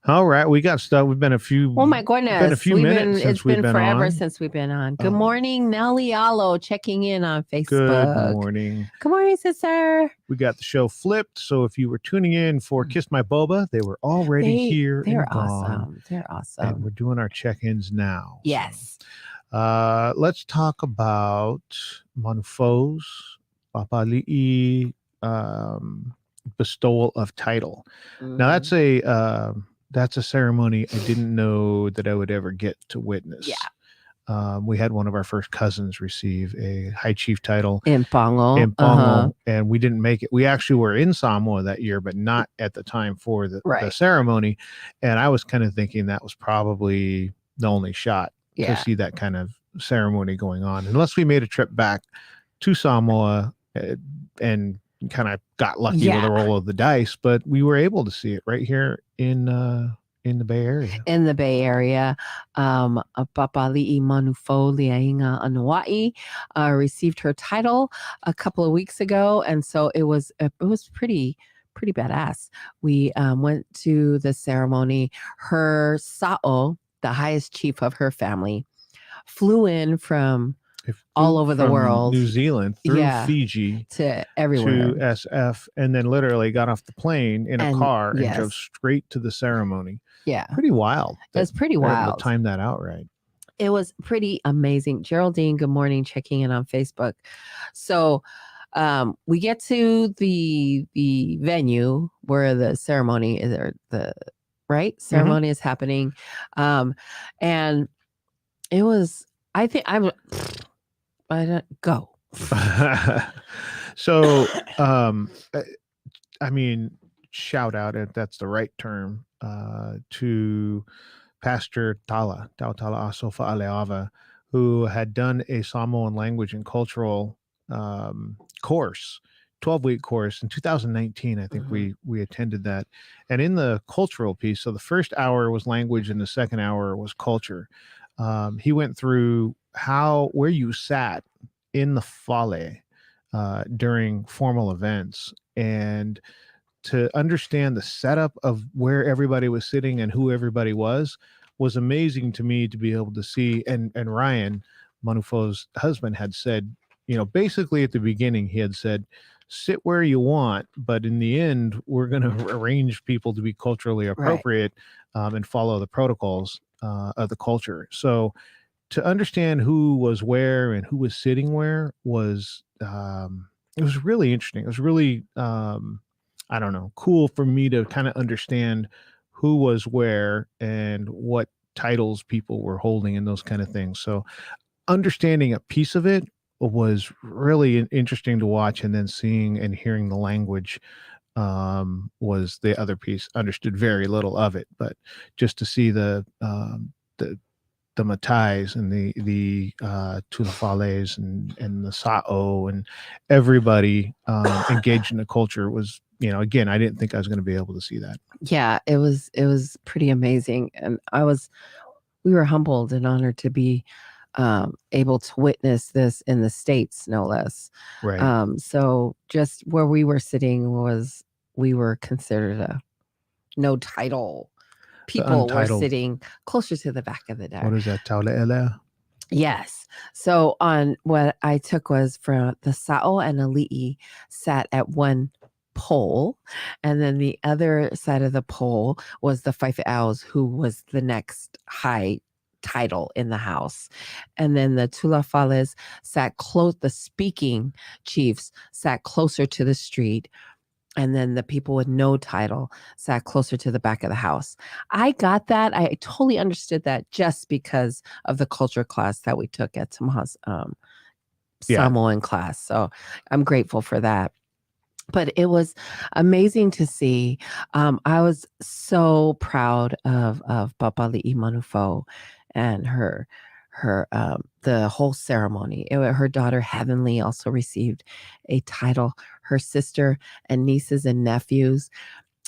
All right. We got stuff. We've been Oh my goodness. Been a few minutes since it's been forever on. since we've been on. Good morning, Nellie Allo, checking in on Facebook. Good morning. Good morning, sister. We got the show flipped. So if you were tuning in for Kiss My Boba, they were already here. They're and awesome. gone. They're awesome. And we're doing our check-ins now. Yes. Let's talk about Manufo's Papali'i bestowal of title. Now that's a ceremony I didn't know that I would ever get to witness. Yeah. We had one of our first cousins receive a high chief title in Pongo, and we didn't make it. We actually were in Samoa that year, but not at the time for the ceremony. And I was kind of thinking that was probably the only shot to see that kind of ceremony going on, unless we made a trip back to Samoa and kind of got lucky with a roll of the dice. But we were able to see it right here in the Bay Area. In the Bay Area, Papali'i Manufo Liainga Anua'i received her title a couple of weeks ago, and so it was pretty badass. We went to the ceremony. Her Sa'o, the highest chief of her family, flew in from all over the world, New Zealand through Fiji to everywhere, to SF, and then literally got off the plane in a car and drove straight to the ceremony. Yeah, pretty wild. That's pretty wild. To time that out right. It was pretty amazing. Geraldine, good morning, checking in on Facebook. So we get to the venue where the ceremony is, or the ceremony is happening, and it was. I think I don't go. So, I mean, shout out, if that's the right term, to Pastor Tala Asofa Aleava, who had done a Samoan language and cultural course, 12-week course in 2019. I think we attended that. And in the cultural piece, so the first hour was language and the second hour was culture. He went through where you sat in the fale during formal events, and to understand the setup of where everybody was sitting and who everybody was amazing to me to be able to see. And Ryan, Manufo's husband, had said, basically at the beginning, he had said, sit where you want, but in the end, we're going to arrange people to be culturally appropriate, and follow the protocols of the culture. So to understand who was where and who was sitting where was, it was really interesting. It was really, I don't know, cool for me to kind of understand who was where and what titles people were holding and those kind of things. So understanding a piece of it was really interesting to watch, and then seeing and hearing the language was the other piece. Understood very little of it, but just to see the Matais and the Tulafales and the Sao and everybody engaged in the culture was, again, I didn't think I was going to be able to see that. Yeah, it was pretty amazing. And we were humbled and honored to be able to witness this in the States, no less. Right. So just where we were sitting we were considered a no title. People were sitting closer to the back of the deck. What is that? Taula? Yes. So on what I took was from the Sao and Ali'i sat at one pole, and then the other side of the pole was the Faifa'aus, who was the next high title in the house. And then the Tulafales sat close, the speaking chiefs sat closer to the street. And then the people with no title sat closer to the back of the house. I got that. I totally understood that just because of the culture class that we took at Tamaha's Samoan class. So I'm grateful for that. But it was amazing to see. I was so proud of Papali'i Manufo and her the whole ceremony. Her daughter Heavenly also received a title. Her sister and nieces and nephews,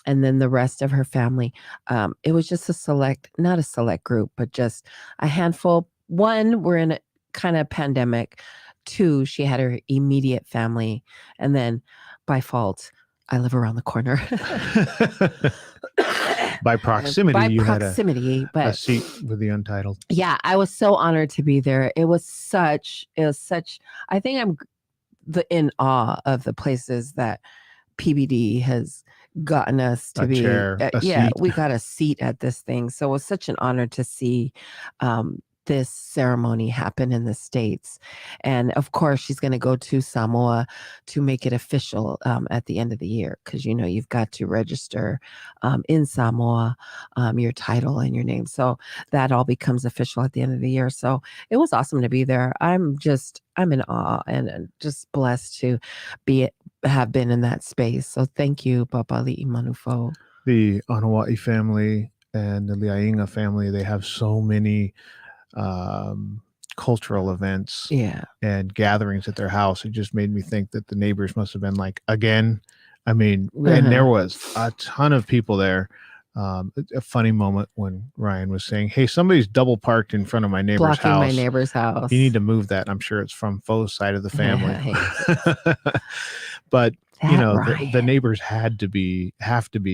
and then the rest of her family. It was just not a select group, but just a handful. One, we're in a kind of pandemic. Two, she had her immediate family, and then by fault, I live around the corner. By proximity, you had a seat with the Untitled. Yeah, I was so honored to be there. It was such. I think I'm in awe of the places that PBD has gotten us to be. Seat. We got a seat at this thing, so it was such an honor to see this ceremony happen in the States. And of course, she's going to go to Samoa to make it official at the end of the year, because you've got to register in Samoa your title and your name. So that all becomes official at the end of the year. So it was awesome to be there. I'm in awe and just blessed to have been in that space. So thank you, Papali'i Manufo. The Anawa'i family and the Liainga family, they have so many cultural events and gatherings at their house. It just made me think that the neighbors must have been like, again. I mean, and there was a ton of people there. A funny moment when Ryan was saying, "Hey, somebody's double parked in front of my neighbor's blocking house. my neighbor's house. You need to move that." I'm sure it's from Fo's side of the family. But the neighbors have to be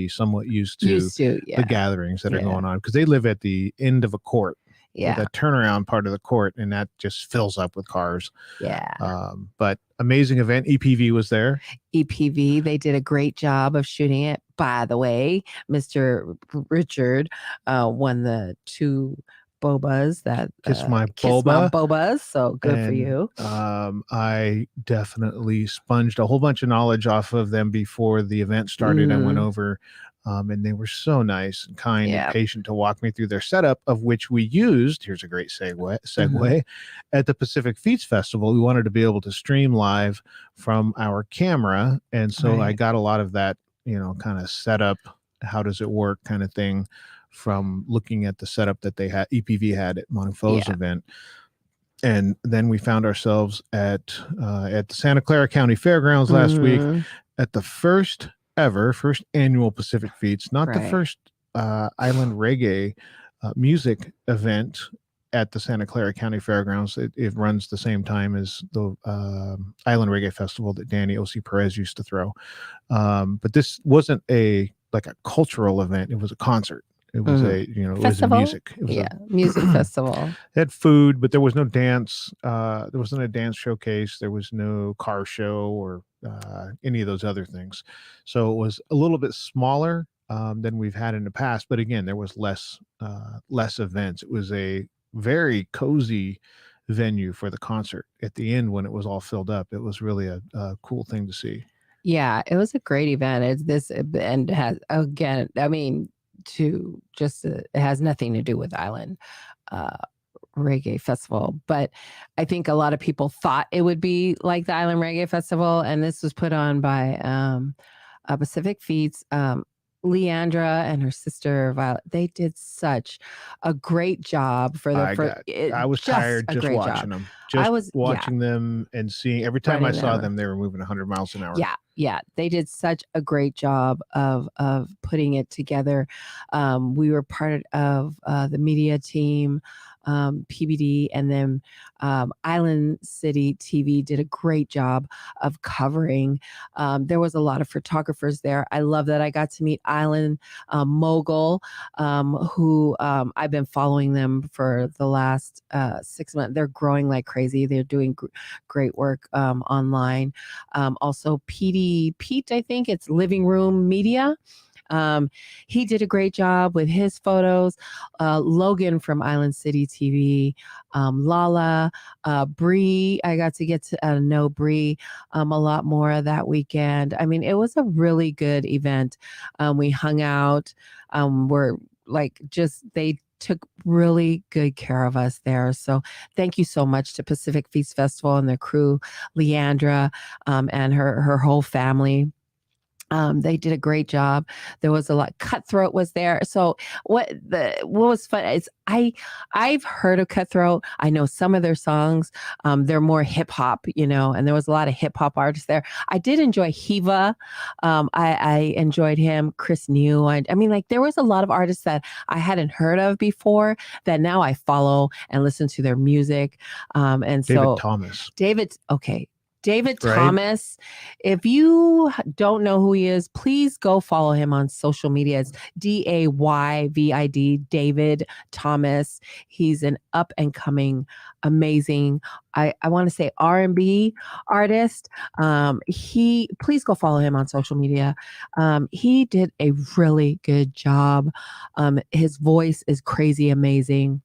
somewhat used to the gatherings that are going on, because they live at the end of a court. The turnaround part of the court, and that just fills up with cars. But amazing event. EPV was there. EPV, they did a great job of shooting it. By the way, Mr. Richard won the 2 Bobas that Kiss My Boba. So good for you. I definitely sponged a whole bunch of knowledge off of them before the event started. I went over. And they were so nice and kind and patient to walk me through their setup, of which we used. Here's a great segue. At the Pacific Feats Festival, we wanted to be able to stream live from our camera. And so I got a lot of that, kind of setup, how does it work kind of thing, from looking at the setup that they had, EPV had at Manufo's event. And then we found ourselves at the Santa Clara County Fairgrounds last week at the first annual Pacific Feats, not the first island reggae music event at the Santa Clara County Fairgrounds. It runs the same time as the Island Reggae Festival that Danny O.C. Perez used to throw. But this wasn't a cultural event. It was a concert. It was it was a music. It was music festival. It had food, but there was no dance. There wasn't a dance showcase. There was no car show or any of those other things. So it was a little bit smaller than we've had in the past. But again, there was less events. It was a very cozy venue for the concert. At the end, when it was all filled up, it was really a cool thing to see. Yeah, it was a great event. And has, again, I mean, it has nothing to do with Island Reggae Festival, but I think a lot of people thought it would be like the Island Reggae Festival, and this was put on by Pacific Feats. Leandra and her sister Violet, they did such a great job for the first. I was tired just watching them. I was watching them and seeing every time I saw them, they were moving 100 miles an hour. Yeah, they did such a great job of putting it together. We were part of the media team, PBD, and then Island City TV did a great job of covering. There was a lot of photographers there. I love that I got to meet Island Mogul, who I've been following them for the last 6 months. They're growing like crazy. They're doing great work online. Also, Pete, I think it's Living Room Media. He did a great job with his photos. Logan from Island City TV, Lala, Bree. I got to get to know Bree a lot more that weekend. I mean, it was a really good event. We hung out. They took really good care of us there. So thank you so much to Pacific Feast Festival and their crew, Leandra, and her whole family. They did a great job. There was a lot. Cutthroat was there. So what was fun is I've heard of Cutthroat. I know some of their songs. They're more hip hop, and there was a lot of hip hop artists there. I did enjoy Hiva. I enjoyed him. Chris New. I mean, there was a lot of artists that I hadn't heard of before that now I follow and listen to their music. David Thomas. David Thomas, if you don't know who he is, please go follow him on social media. It's DAYVID, David Thomas. He's an up and coming, amazing, I want to say R&B artist. Please go follow him on social media. He did a really good job. His voice is crazy amazing.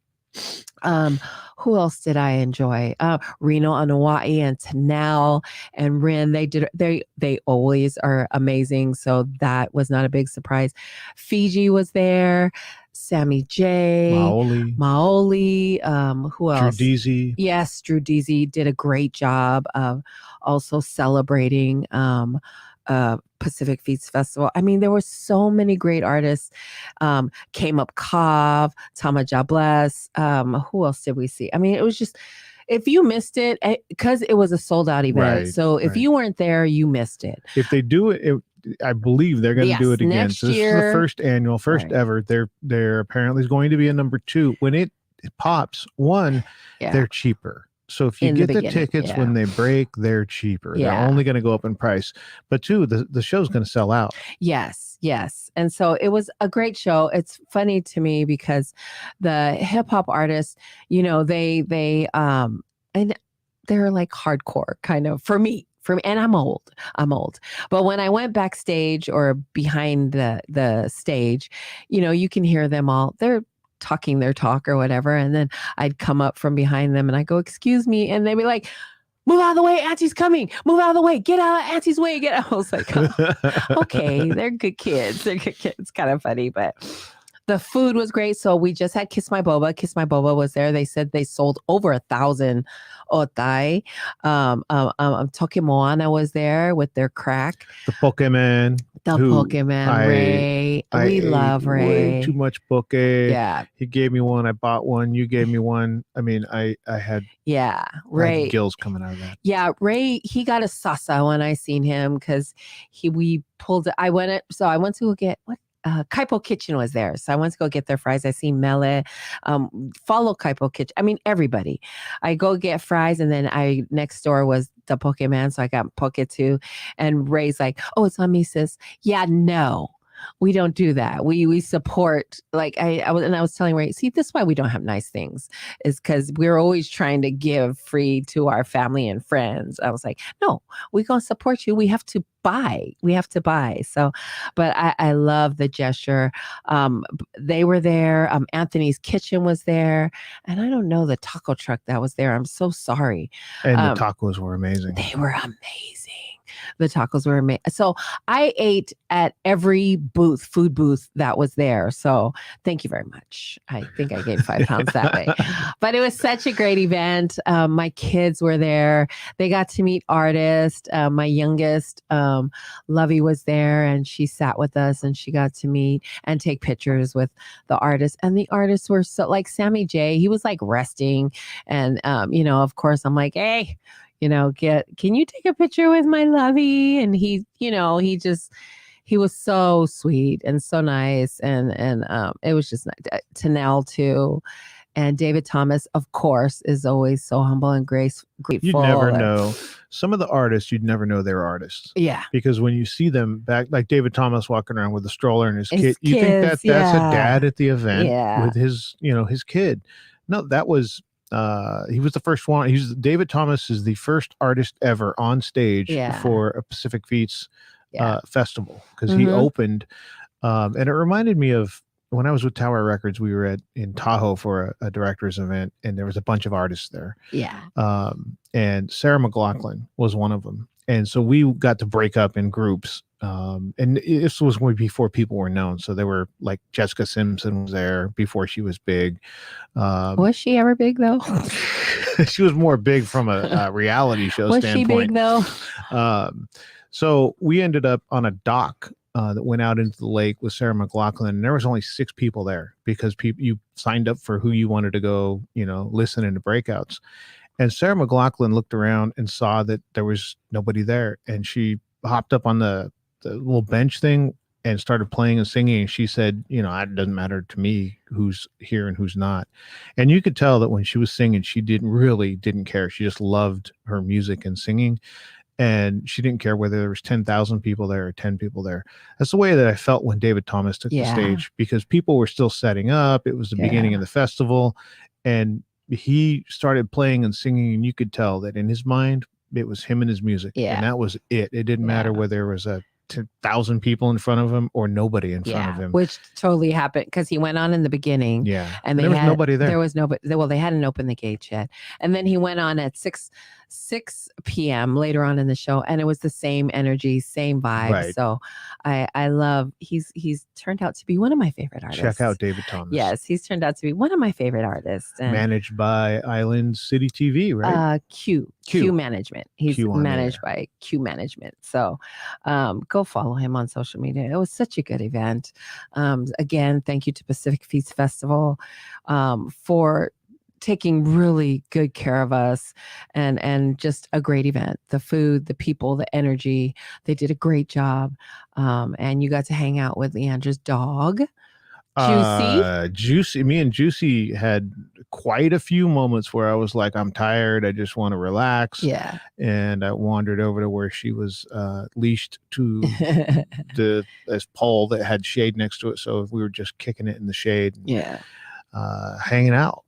Who else did I enjoy? Reno Anua'i and Tanel and Rin. They always are amazing. So that was not a big surprise. Fiji was there. Sammy J. Maoli. Who else? Drew Deasy. Yes, Drew Deasy did a great job of also celebrating Pacific Feast Festival. I mean, there were so many great artists. Came Up Kav, Tama Jabless. Who else did we see? I mean, it was just, if you missed it, because it was a sold out event. So if you weren't there, you missed it. If they do it, I believe they're going to do it again. Next so this year, is the first annual, ever. There apparently is going to be a number 2. When it pops, they're cheaper. So if you get the tickets when they break, they're cheaper. They're only going to go up in price. But 2, the show's going to sell out. Yes. And so it was a great show. It's funny to me because the hip hop artists, they and they're like hardcore kind of for me, and I'm old. But when I went backstage or behind the stage, you can hear them all. They're talking their talk or whatever, and then I'd come up from behind them and I go, "Excuse me," and they'd be like, "Move out of the way, Auntie's coming. Move out of the way. Get out of Auntie's way." I was like, oh, okay, they're good kids. It's kind of funny, but the food was great. So we just had Kiss My Boba. Kiss My Boba was there. They said they sold over 1,000 otai. Toke Moana was there with their crack. The Pokemon. Ray. We love Ray. Way too much poke. Yeah. He gave me one. I bought one. You gave me one. I mean, I had Ray. I had gills coming out of that. Yeah, Ray, he got a sasa when I seen him because we pulled it. I went to go get Kaipo Kitchen was there. So I went to go get their fries. I see Mele, follow Kaipo Kitchen. I mean, everybody. I go get fries, and then next door was the Pokemon. So I got Poke too. And Ray's like, oh, it's on me, sis. Yeah, no. We don't do that. We support, like I was telling Ray, see, this is why we don't have nice things, is because we're always trying to give free to our family and friends. I was like, no, we're going to support you. We have to buy. So, but I love the gesture. They were there. Anthony's Kitchen was there. And I don't know the taco truck that was there. I'm so sorry. And the tacos were amazing. They were amazing. The tacos were amazing. So I ate at every food booth that was there. So thank you very much. I think I gained 5 pounds that way. But it was such a great event. My kids were there. They got to meet artists. My youngest, Lovey, was there, and she sat with us, and she got to meet and take pictures with the artists. And the artists were so, like Sammy J, he was like resting. And, of course, I'm like, hey, can you take a picture with my Lovey? And he was so sweet and so nice. And it was just nice. Tanel too. And David Thomas, of course, is always so humble and grateful. You'd never know. Some of the artists, you'd never know they're artists. Yeah. Because when you see them back, like David Thomas walking around with a stroller and his kid, you think that's a dad at the event with his kid. No, that was... he was the first one. David Thomas is the first artist ever on stage for a Pacific Feats festival, because he opened, and it reminded me of when I was with Tower Records. We were in Tahoe for a director's event, and there was a bunch of artists there. Yeah. And Sarah McLachlan was one of them, and so we got to break up in groups. And this was way before people were known. So there were like Jessica Simpson was there before she was big. Was she ever big though? She was more big from a reality show standpoint. Was she big though? So we ended up on a dock that went out into the lake with Sarah McLachlan, and there was only 6 people there because you signed up for who you wanted to go, listen in the breakouts. And Sarah McLachlan looked around and saw that there was nobody there, and she hopped up on the little bench thing and started playing and singing. And she said, it doesn't matter to me who's here and who's not. And you could tell that when she was singing, she didn't care. She just loved her music and singing. And she didn't care whether there was 10,000 people there or 10 people there. That's the way that I felt when David Thomas took the stage, because people were still setting up. It was the beginning of the festival, and he started playing and singing, and you could tell that in his mind, it was him and his music. And that was it. It didn't matter whether there was 1,000 people in front of him or nobody in front of him. Which totally happened, because he went on in the beginning. Yeah. And there was nobody there. There was nobody. Well, they hadn't opened the gates yet. And then he went on at 6 p.m. later on in the show, and it was the same energy, same vibe. Right. So I love, he's turned out to be one of my favorite artists. Check out David Thomas. Yes, he's turned out to be one of my favorite artists. And, managed by Island City TV, right? Q Management. He's managed by Q Management. So go follow him on social media. It was such a good event. Again, thank you to Pacific Feats Festival for taking really good care of us, and just a great event. The food, the people, the energy, they did a great job. And you got to hang out with Leandra's dog, Juicy. Me and Juicy had quite a few moments where I was like, I'm tired, I just want to relax. Yeah. And I wandered over to where she was leashed to this pole that had shade next to it. So we were just kicking it in the shade. Hanging out.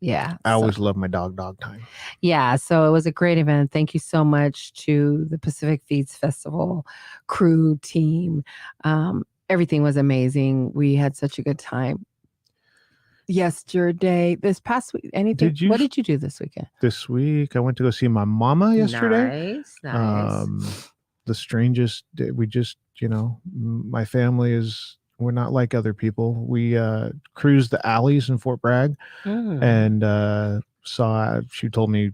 Yeah. I always love my dog time. Yeah. So it was a great event. Thank you so much to the Pacific Feats Festival crew, team. Everything was amazing. We had such a good time. Yesterday, this past week, what did you do this weekend? This week, I went to go see my mama yesterday. Nice. The strangest, we just, my family we're not like other people. We cruised the alleys in Fort Bragg and she told me,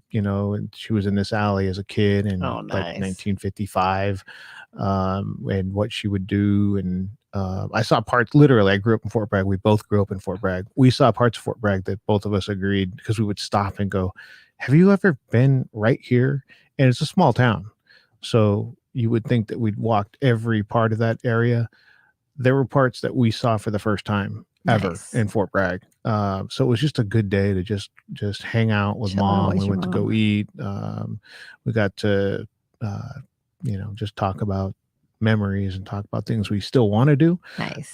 she was in this alley as a kid in like 1955 and what she would do. And I saw parts, literally, I grew up in Fort Bragg. We both grew up in Fort Bragg. We saw parts of Fort Bragg that both of us agreed, because we would stop and go, have you ever been right here? And it's a small town. So you would think that we'd walked every part of that area. there were parts that we saw for the first time ever Nice. in Fort Bragg. So it was just a good day to just hang out with Chilling mom. with We your went to go mom. eat. We got to, just talk about memories and talk about things we still want to do. Nice.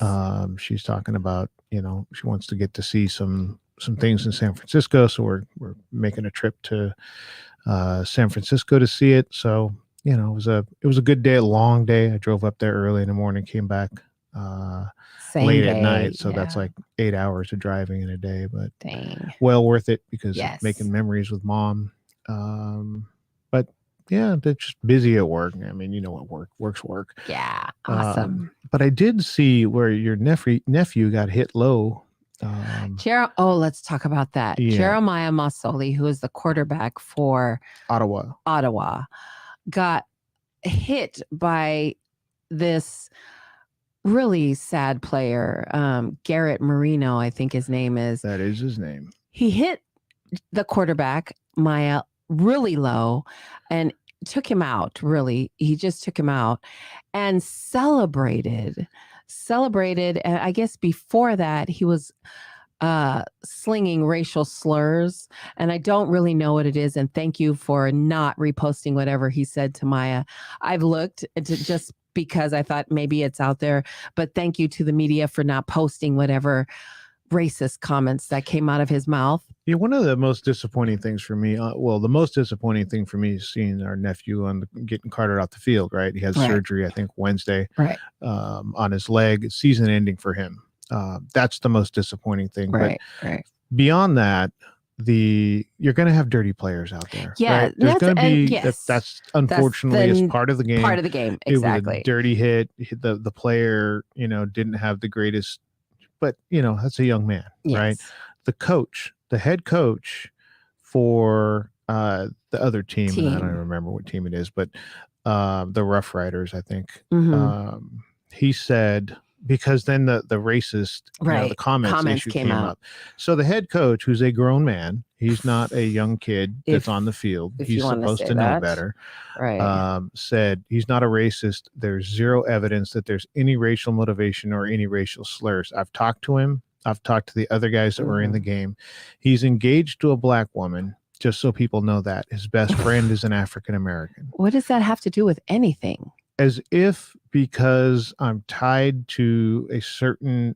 She's talking about, she wants to get to see some things in San Francisco. So we're making a trip to San Francisco to see it. So, it was a good day, a long day. I drove up there early in the morning, came back Same late day. at night. So that's yeah. like 8 hours of driving in a day, but Dang. well worth it because Yes. of making memories with mom. But yeah, they're just busy at work. I mean, what work's work. Yeah. Awesome. But I did see where your nephew got hit low. Let's talk about that. Yeah. Jeremiah Masoli, who is the quarterback for Ottawa, got hit by this really sad player, Garrett Marino, I think his name is. That is his name. He hit the quarterback, Maya, really low and took him out. Really, he just took him out and celebrated. And I guess before that, he was slinging racial slurs, and I don't really know what it is. And thank you for not reposting whatever he said to Maya. I've looked into just because I thought maybe it's out there, but thank you to the media for not posting whatever racist comments that came out of his mouth. Yeah, one of the most disappointing things for me, the most disappointing thing for me is seeing our nephew getting carted off the field, right? He had surgery, I think, Wednesday, on his leg. It's season ending for him. That's the most disappointing thing. Right. Beyond that, you're going to have dirty players out there. Yeah, right? There's going to be yes, that's unfortunately is part of the game. Part of the game, It exactly. was a dirty hit. The player, didn't have the greatest, but that's a young man, right? The head coach for the other team. I don't remember what team it is, but the Rough Riders, I think. Mm-hmm. He said, because then the racist, the comments issue came up. So the head coach, who's a grown man, he's not a young kid that's on the field. He's supposed to know better. Right. Said he's not a racist. There's zero evidence that there's any racial motivation or any racial slurs. I've talked to him. I've talked to the other guys that were in the game. He's engaged to a black woman, just so people know that. His best friend is an African American. What does that have to do with anything? As if because I'm tied to a certain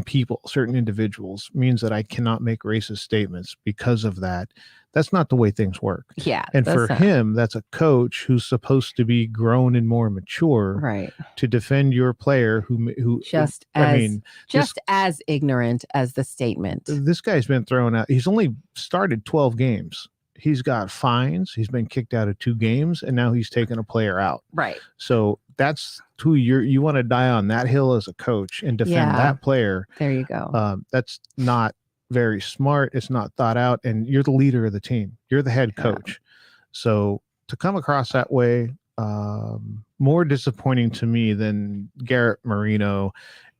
people, certain individuals, means that I cannot make racist statements because of that. That's not the way things work. Yeah. And for him, that's a coach who's supposed to be grown and more mature, right, to defend your player who just as ignorant as the statement. This guy's been thrown out. He's only started 12 games. He's got fines. He's been kicked out of 2 games, and now he's taken a player out. Right. So that's who you want to die on that hill as a coach and defend that player. There you go. That's not very smart. It's not thought out, and you're the leader of the team. You're the head coach. So to come across that way, more disappointing to me than Garrett Marino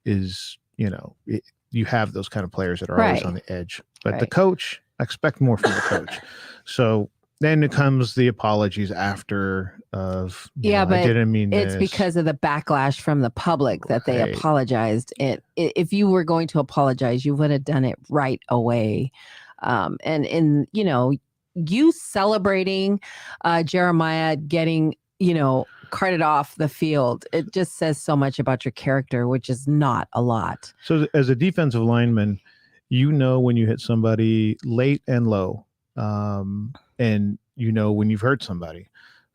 is, you have those kind of players that are always on the edge. But the coach, I expect more from the coach. So then it comes the apologies after of, but I didn't mean it's this. because of the backlash from the public that they apologized. If you were going to apologize, you would have done it right away. And you celebrating Jeremiah getting, carted off the field, it just says so much about your character, which is not a lot. So as a defensive lineman, when you hit somebody late and low, and when you've hurt somebody.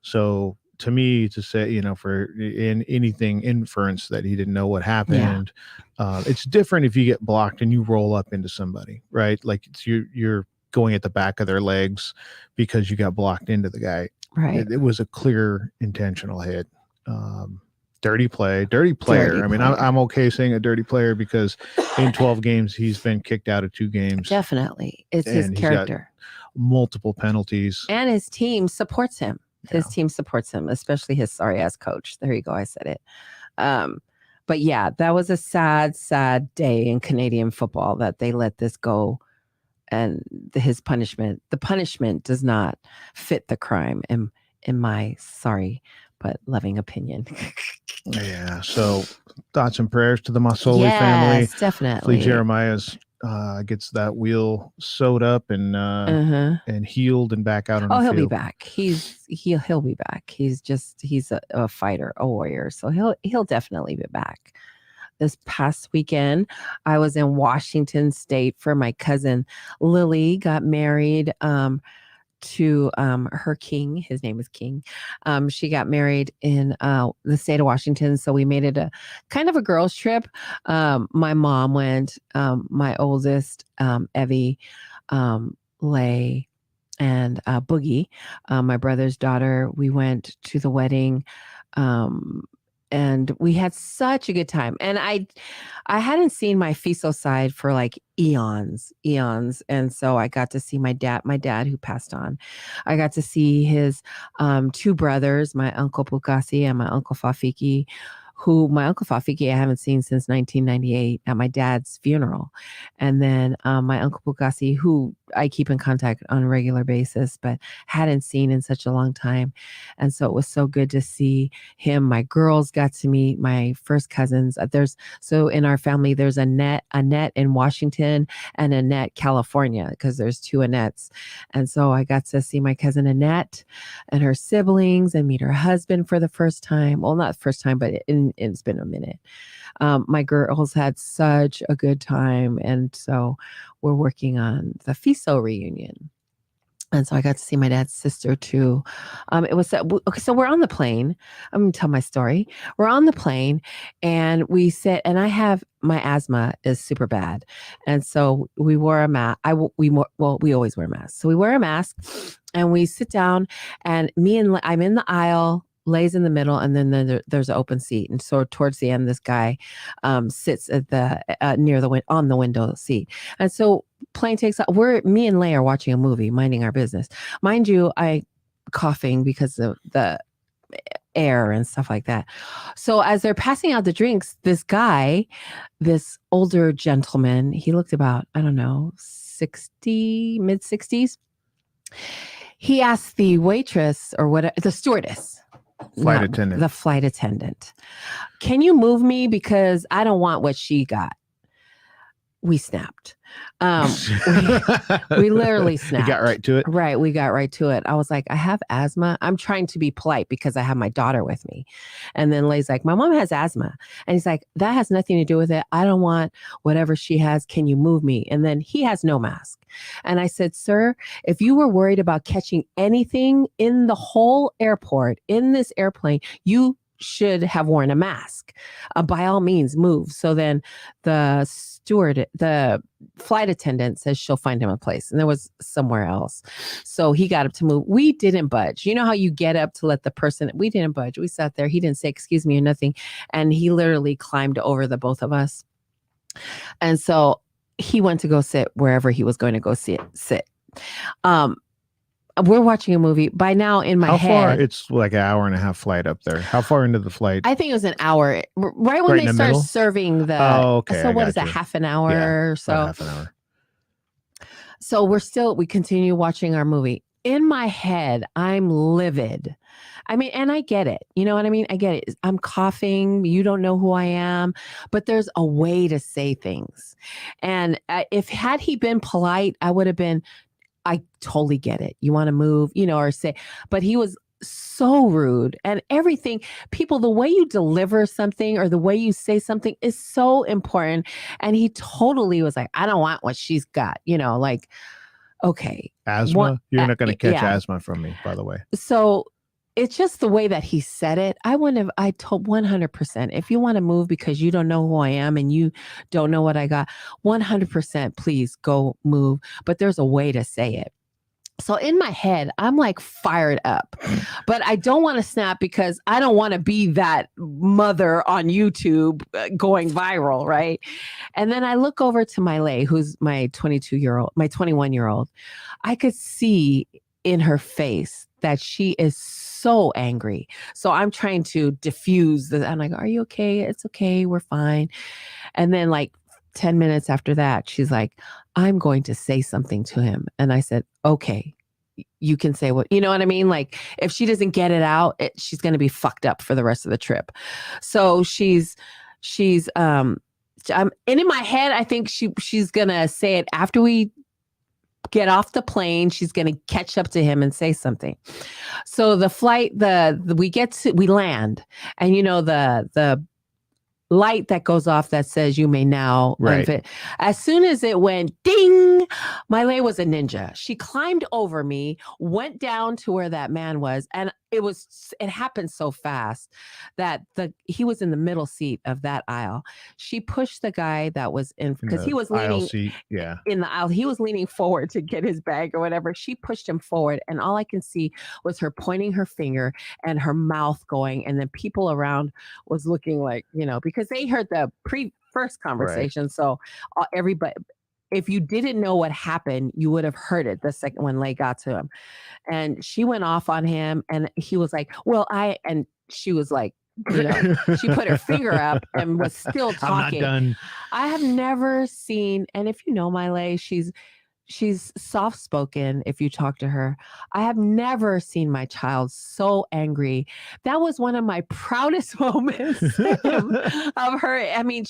So to me, to say, for in anything inference that he didn't know what happened, it's different if you get blocked and you roll up into somebody, right? Like you're going at the back of their legs because you got blocked into the guy. Right. It was a clear intentional hit. Dirty player. I mean, I'm okay saying a dirty player because in 12 games, he's been kicked out of 2 games. Definitely. It's his character. Multiple penalties. And his team supports him. His team supports him, especially his sorry ass coach. There you go. I said it. But yeah, that was a sad, sad day in Canadian football that they let this go. And the punishment does not fit the crime in my sorry but loving opinion. Yeah. So thoughts and prayers to the Masoli family. Yes, definitely. Hopefully Jeremiah's gets that wheel sewed up and healed and back out on the he'll field. be back. He'll be back. He's a fighter, a warrior. So he'll definitely be back. This past weekend, I was in Washington State for my cousin Lily got married to her king. His name is King. She got married in the state of Washington. So we made it a kind of a girls trip. My mom went, my oldest, Evie, Lay, and Boogie, my brother's daughter. We went to the wedding. And we had such a good time. And I hadn't seen my FISO side for like eons. And so I got to see my dad who passed on. I got to see his two brothers, my Uncle Bukasi and my Uncle Fafiki, my Uncle Fafiki I haven't seen since 1998 at my dad's funeral. And then my Uncle Bukasi, who I keep in contact on a regular basis, but hadn't seen in such a long time. And so it was so good to see him. My girls got to meet my first cousins. So in our family, there's Annette in Washington and Annette, California, because there's two Annettes. And so I got to see my cousin Annette and her siblings and meet her husband for the first time. Well, not first time, but it's been a minute. My girls had such a good time. And so we're working on the FISO reunion. And so I got to see my dad's sister too. Okay, so we're on the plane. I'm going to tell my story. We're on the plane and we sit, and my asthma is super bad. And so we wore a mask. We always wear masks. So we wear a mask and we sit down, and I'm in the aisle, lays in the middle, and then there's an open seat. And so towards the end, this guy sits at the on the window seat. And so plane takes off. Me and Leigh are watching a movie, minding our business. Mind you, I coughing because of the air and stuff like that. So as they're passing out the drinks, this guy, this older gentleman, he looked about, I don't know, 60, mid 60s. He asked the waitress or whatever, the stewardess, the flight attendant, can you move me because I don't want what she got? We snapped. We literally snapped. You got right to it? Right. We got right to it. I was like, I have asthma. I'm trying to be polite because I have my daughter with me. And then Lay's like, my mom has asthma. And he's like, that has nothing to do with it. I don't want whatever she has. Can you move me? And then he has no mask. And I said, sir, if you were worried about catching anything in the whole airport, in this airplane, you should have worn a mask. By all means, move. So then the flight attendant says she'll find him a place, and there was somewhere else. So he got up to move. We didn't budge. You know how you get up to let the person, we didn't budge. We sat there. He didn't say, excuse me or nothing. And he literally climbed over the both of us. And so he went to go sit wherever he was going to go sit. We're watching a movie. By now in my head. How far? It's like an hour and a half flight up there. How far into the flight? I think it was an hour. Right when they start serving the. Oh, okay. So what is it? Half an hour or so? Half an hour. So we continue watching our movie. In my head, I'm livid. I mean, and I get it. You know what I mean? I get it. I'm coughing. You don't know who I am, but there's a way to say things. And had he been polite, I would have been, I totally get it. You want to move, or say, but he was so rude and everything. People, the way you deliver something or the way you say something is so important. And he totally was like, I don't want what she's got, like, okay. Asthma? You're not going to catch asthma from me, by the way. So it's just the way that he said it. I told 100%, if you want to move because you don't know who I am and you don't know what I got, 100%, please go move. But there's a way to say it. So in my head, I'm like fired up, but I don't want to snap because I don't want to be that mother on YouTube going viral. Right. And then I look over to my Lay, who's my 21-year-old. I could see in her face that she is so angry. So I'm trying to diffuse this. I'm like, are you okay? It's okay. We're fine. And then like 10 minutes after that, she's like, I'm going to say something to him. And I said, okay, you can say what, you know what I mean? Like if she doesn't get it out, she's going to be fucked up for the rest of the trip. So and in my head, I think she's going to say it after we get off the plane. She's going to catch up to him and say something. So the flight, we land, and the light that goes off that says you may now unfit. As soon as it went ding, Miley was a ninja. She climbed over me, went down to where that man was, and it happened so fast that he was in the middle seat of that aisle. She pushed the guy that was in, because he was leaning in the aisle. He was leaning forward to get his bag or whatever. She pushed him forward, and all I can see was her pointing her finger and her mouth going, and then people around was looking like, because they heard the first conversation. Right. So everybody, if you didn't know what happened, you would have heard it the second when Lay got to him. And she went off on him, and he was like, and she was like, she put her finger up and was still talking. I'm not done. I have never seen, and if you know Miley, she's soft-spoken if you talk to her. I have never seen my child so angry. That was one of my proudest moments of her. I mean,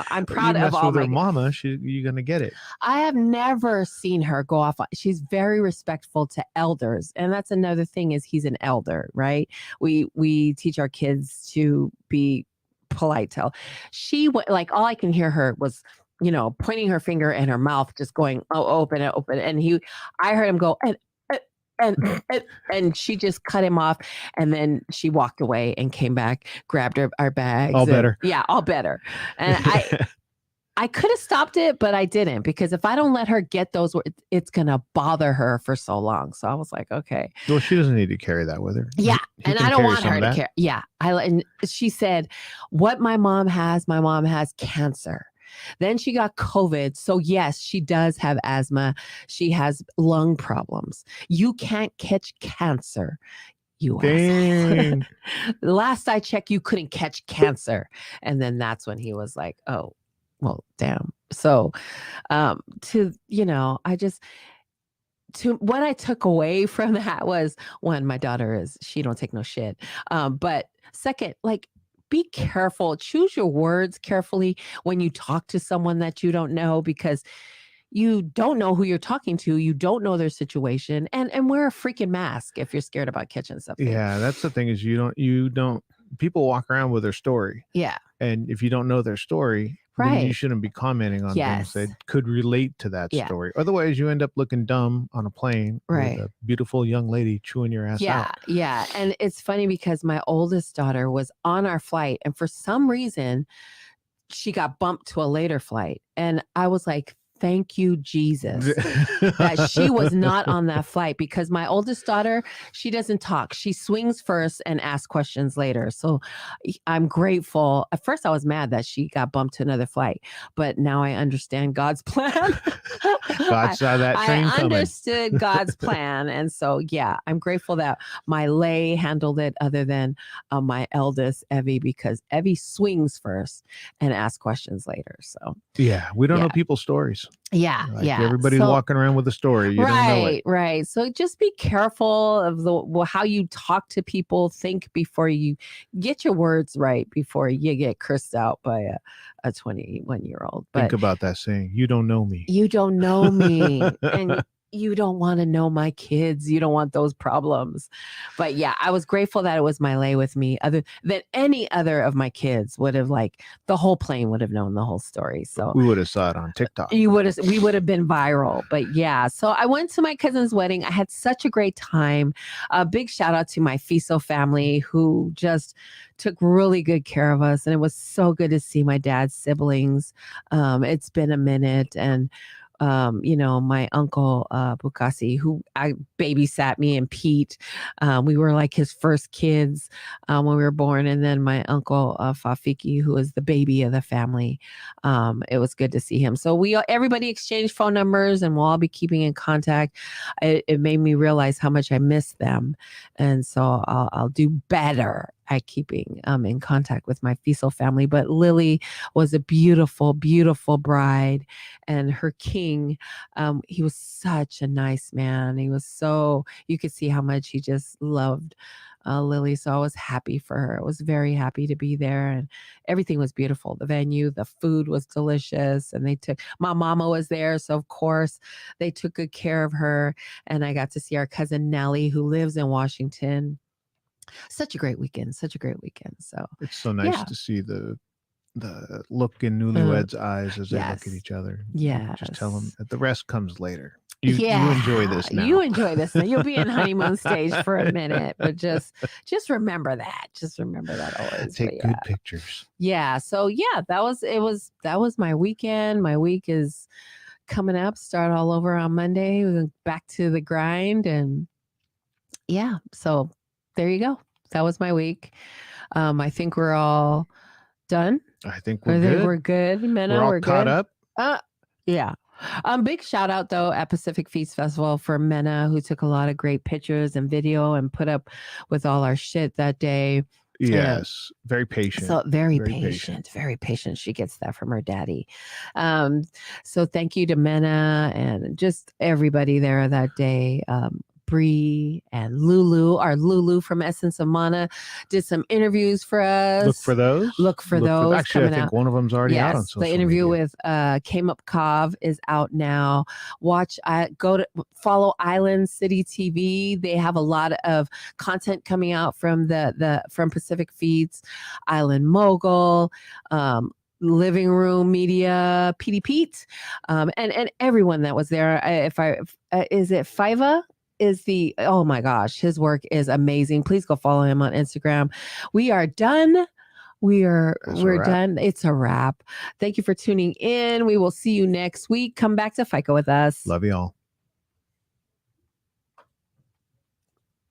I'm proud of all with her mama. You're going to get it. I have never seen her go off. She's very respectful to elders. And that's another thing, is he's an elder, right? We teach our kids to be polite. She, like, all I can hear her was, pointing her finger and her mouth just going, oh, open it, open. And I heard him go, and she just cut him off. And then she walked away and came back, grabbed our bags. All better. Yeah, all better. And I could have stopped it, but I didn't, because if I don't let her get those words, it's going to bother her for so long. So I was like, okay. Well, she doesn't need to carry that with her. Yeah. And I don't want her to carry. Yeah. And she said, what my mom has cancer. Then she got COVID. So yes, she does have asthma. She has lung problems. You can't catch cancer. The last I checked, you couldn't catch cancer. And then that's when he was like, oh, well, damn. So, what I took away from that was, one, my daughter she don't take no shit. But second, like, be careful. Choose your words carefully when you talk to someone that you don't know, because you don't know who you're talking to. You don't know their situation, and wear a freaking mask if you're scared about catching something. Yeah, that's the thing, is you don't. People walk around with their story. Yeah, and if you don't know their story, then you shouldn't be commenting on things that could relate to that story. Otherwise, you end up looking dumb on a plane with a beautiful young lady chewing your ass out. Yeah. And it's funny because my oldest daughter was on our flight, and for some reason, she got bumped to a later flight. And I was like, thank you, Jesus, that she was not on that flight, because my oldest daughter, she doesn't talk. She swings first and asks questions later. So I'm grateful. At first, I was mad that she got bumped to another flight, but now I understand God's plan. God saw that train coming. I understood God's plan. And so, yeah, I'm grateful that my Lay handled it, other than my eldest, Evie, because Evie swings first and asks questions later. So, yeah, we don't know people's stories. Yeah, everybody's walking around with a story. You don't know it. Right. So just be careful of how you talk to people. Think before you get your words right, before you get cursed out by a 21-year-old. Think about that saying, you don't know me. You don't know me. And you don't want to know my kids. You don't want those problems. But yeah, I was grateful that it was my Lay with me. Other than any other of my kids would have, like, the whole plane would have known the whole story. So we would have saw it on TikTok. We would have been viral. But yeah, so I went to my cousin's wedding. I had such a great time. A big shout out to my FISO family, who just took really good care of us. And it was so good to see my dad's siblings. It's been a minute. And my uncle Bukasi, who I babysat me and Pete. We were like his first kids when we were born. And then my uncle Fafiki, who is the baby of the family. It was good to see him. So everybody exchanged phone numbers, and we'll all be keeping in contact. It made me realize how much I miss them. And so I'll do better keeping in contact with my Fiesel family. But Lily was a beautiful, beautiful bride, and her king, he was such a nice man. He was so, you could see how much he just loved Lily. So I was happy for her. I was very happy to be there, and everything was beautiful. The venue, the food was delicious, and my mama was there. So of course they took good care of her, and I got to see our cousin Nellie, who lives in Washington. Such a great weekend. So It's so nice to see the look in newlyweds' eyes as they look at each other. Yeah. Just tell them that the rest comes later. You enjoy this now. You enjoy this now. You'll be in honeymoon stage for a minute, but just remember that. Just remember that always. Take good pictures. Yeah. So yeah, that was my weekend. My week is coming up. Start all over on Monday. We're back to the grind, and yeah. So there you go. That was my week. I think we're all done. I think we're good. We're good. Mena, we're all caught up. Yeah. Big shout out though at Pacific Feast Festival for Mena, who took a lot of great pictures and video and put up with all our shit that day. Yes, very patient. So very patient. She gets that from her daddy. So thank you to Mena and just everybody there that day. Bree and Lulu, our Lulu from Essence of Mana, did some interviews for us. Look for those. Actually, I think out. one of them's already out on social media. The interview with Came Up Cov is out now. Follow Island City TV. They have a lot of content coming out from from Pacific Feeds, Island Mogul, Living Room Media, Petey Pete, and everyone that was there. Is it Fiva? Oh my gosh, his work is amazing. Please go follow him on Instagram. We are done. We're done. It's a wrap. Thank you for tuning in. We will see you next week. Come back to Faika with us. Love y'all.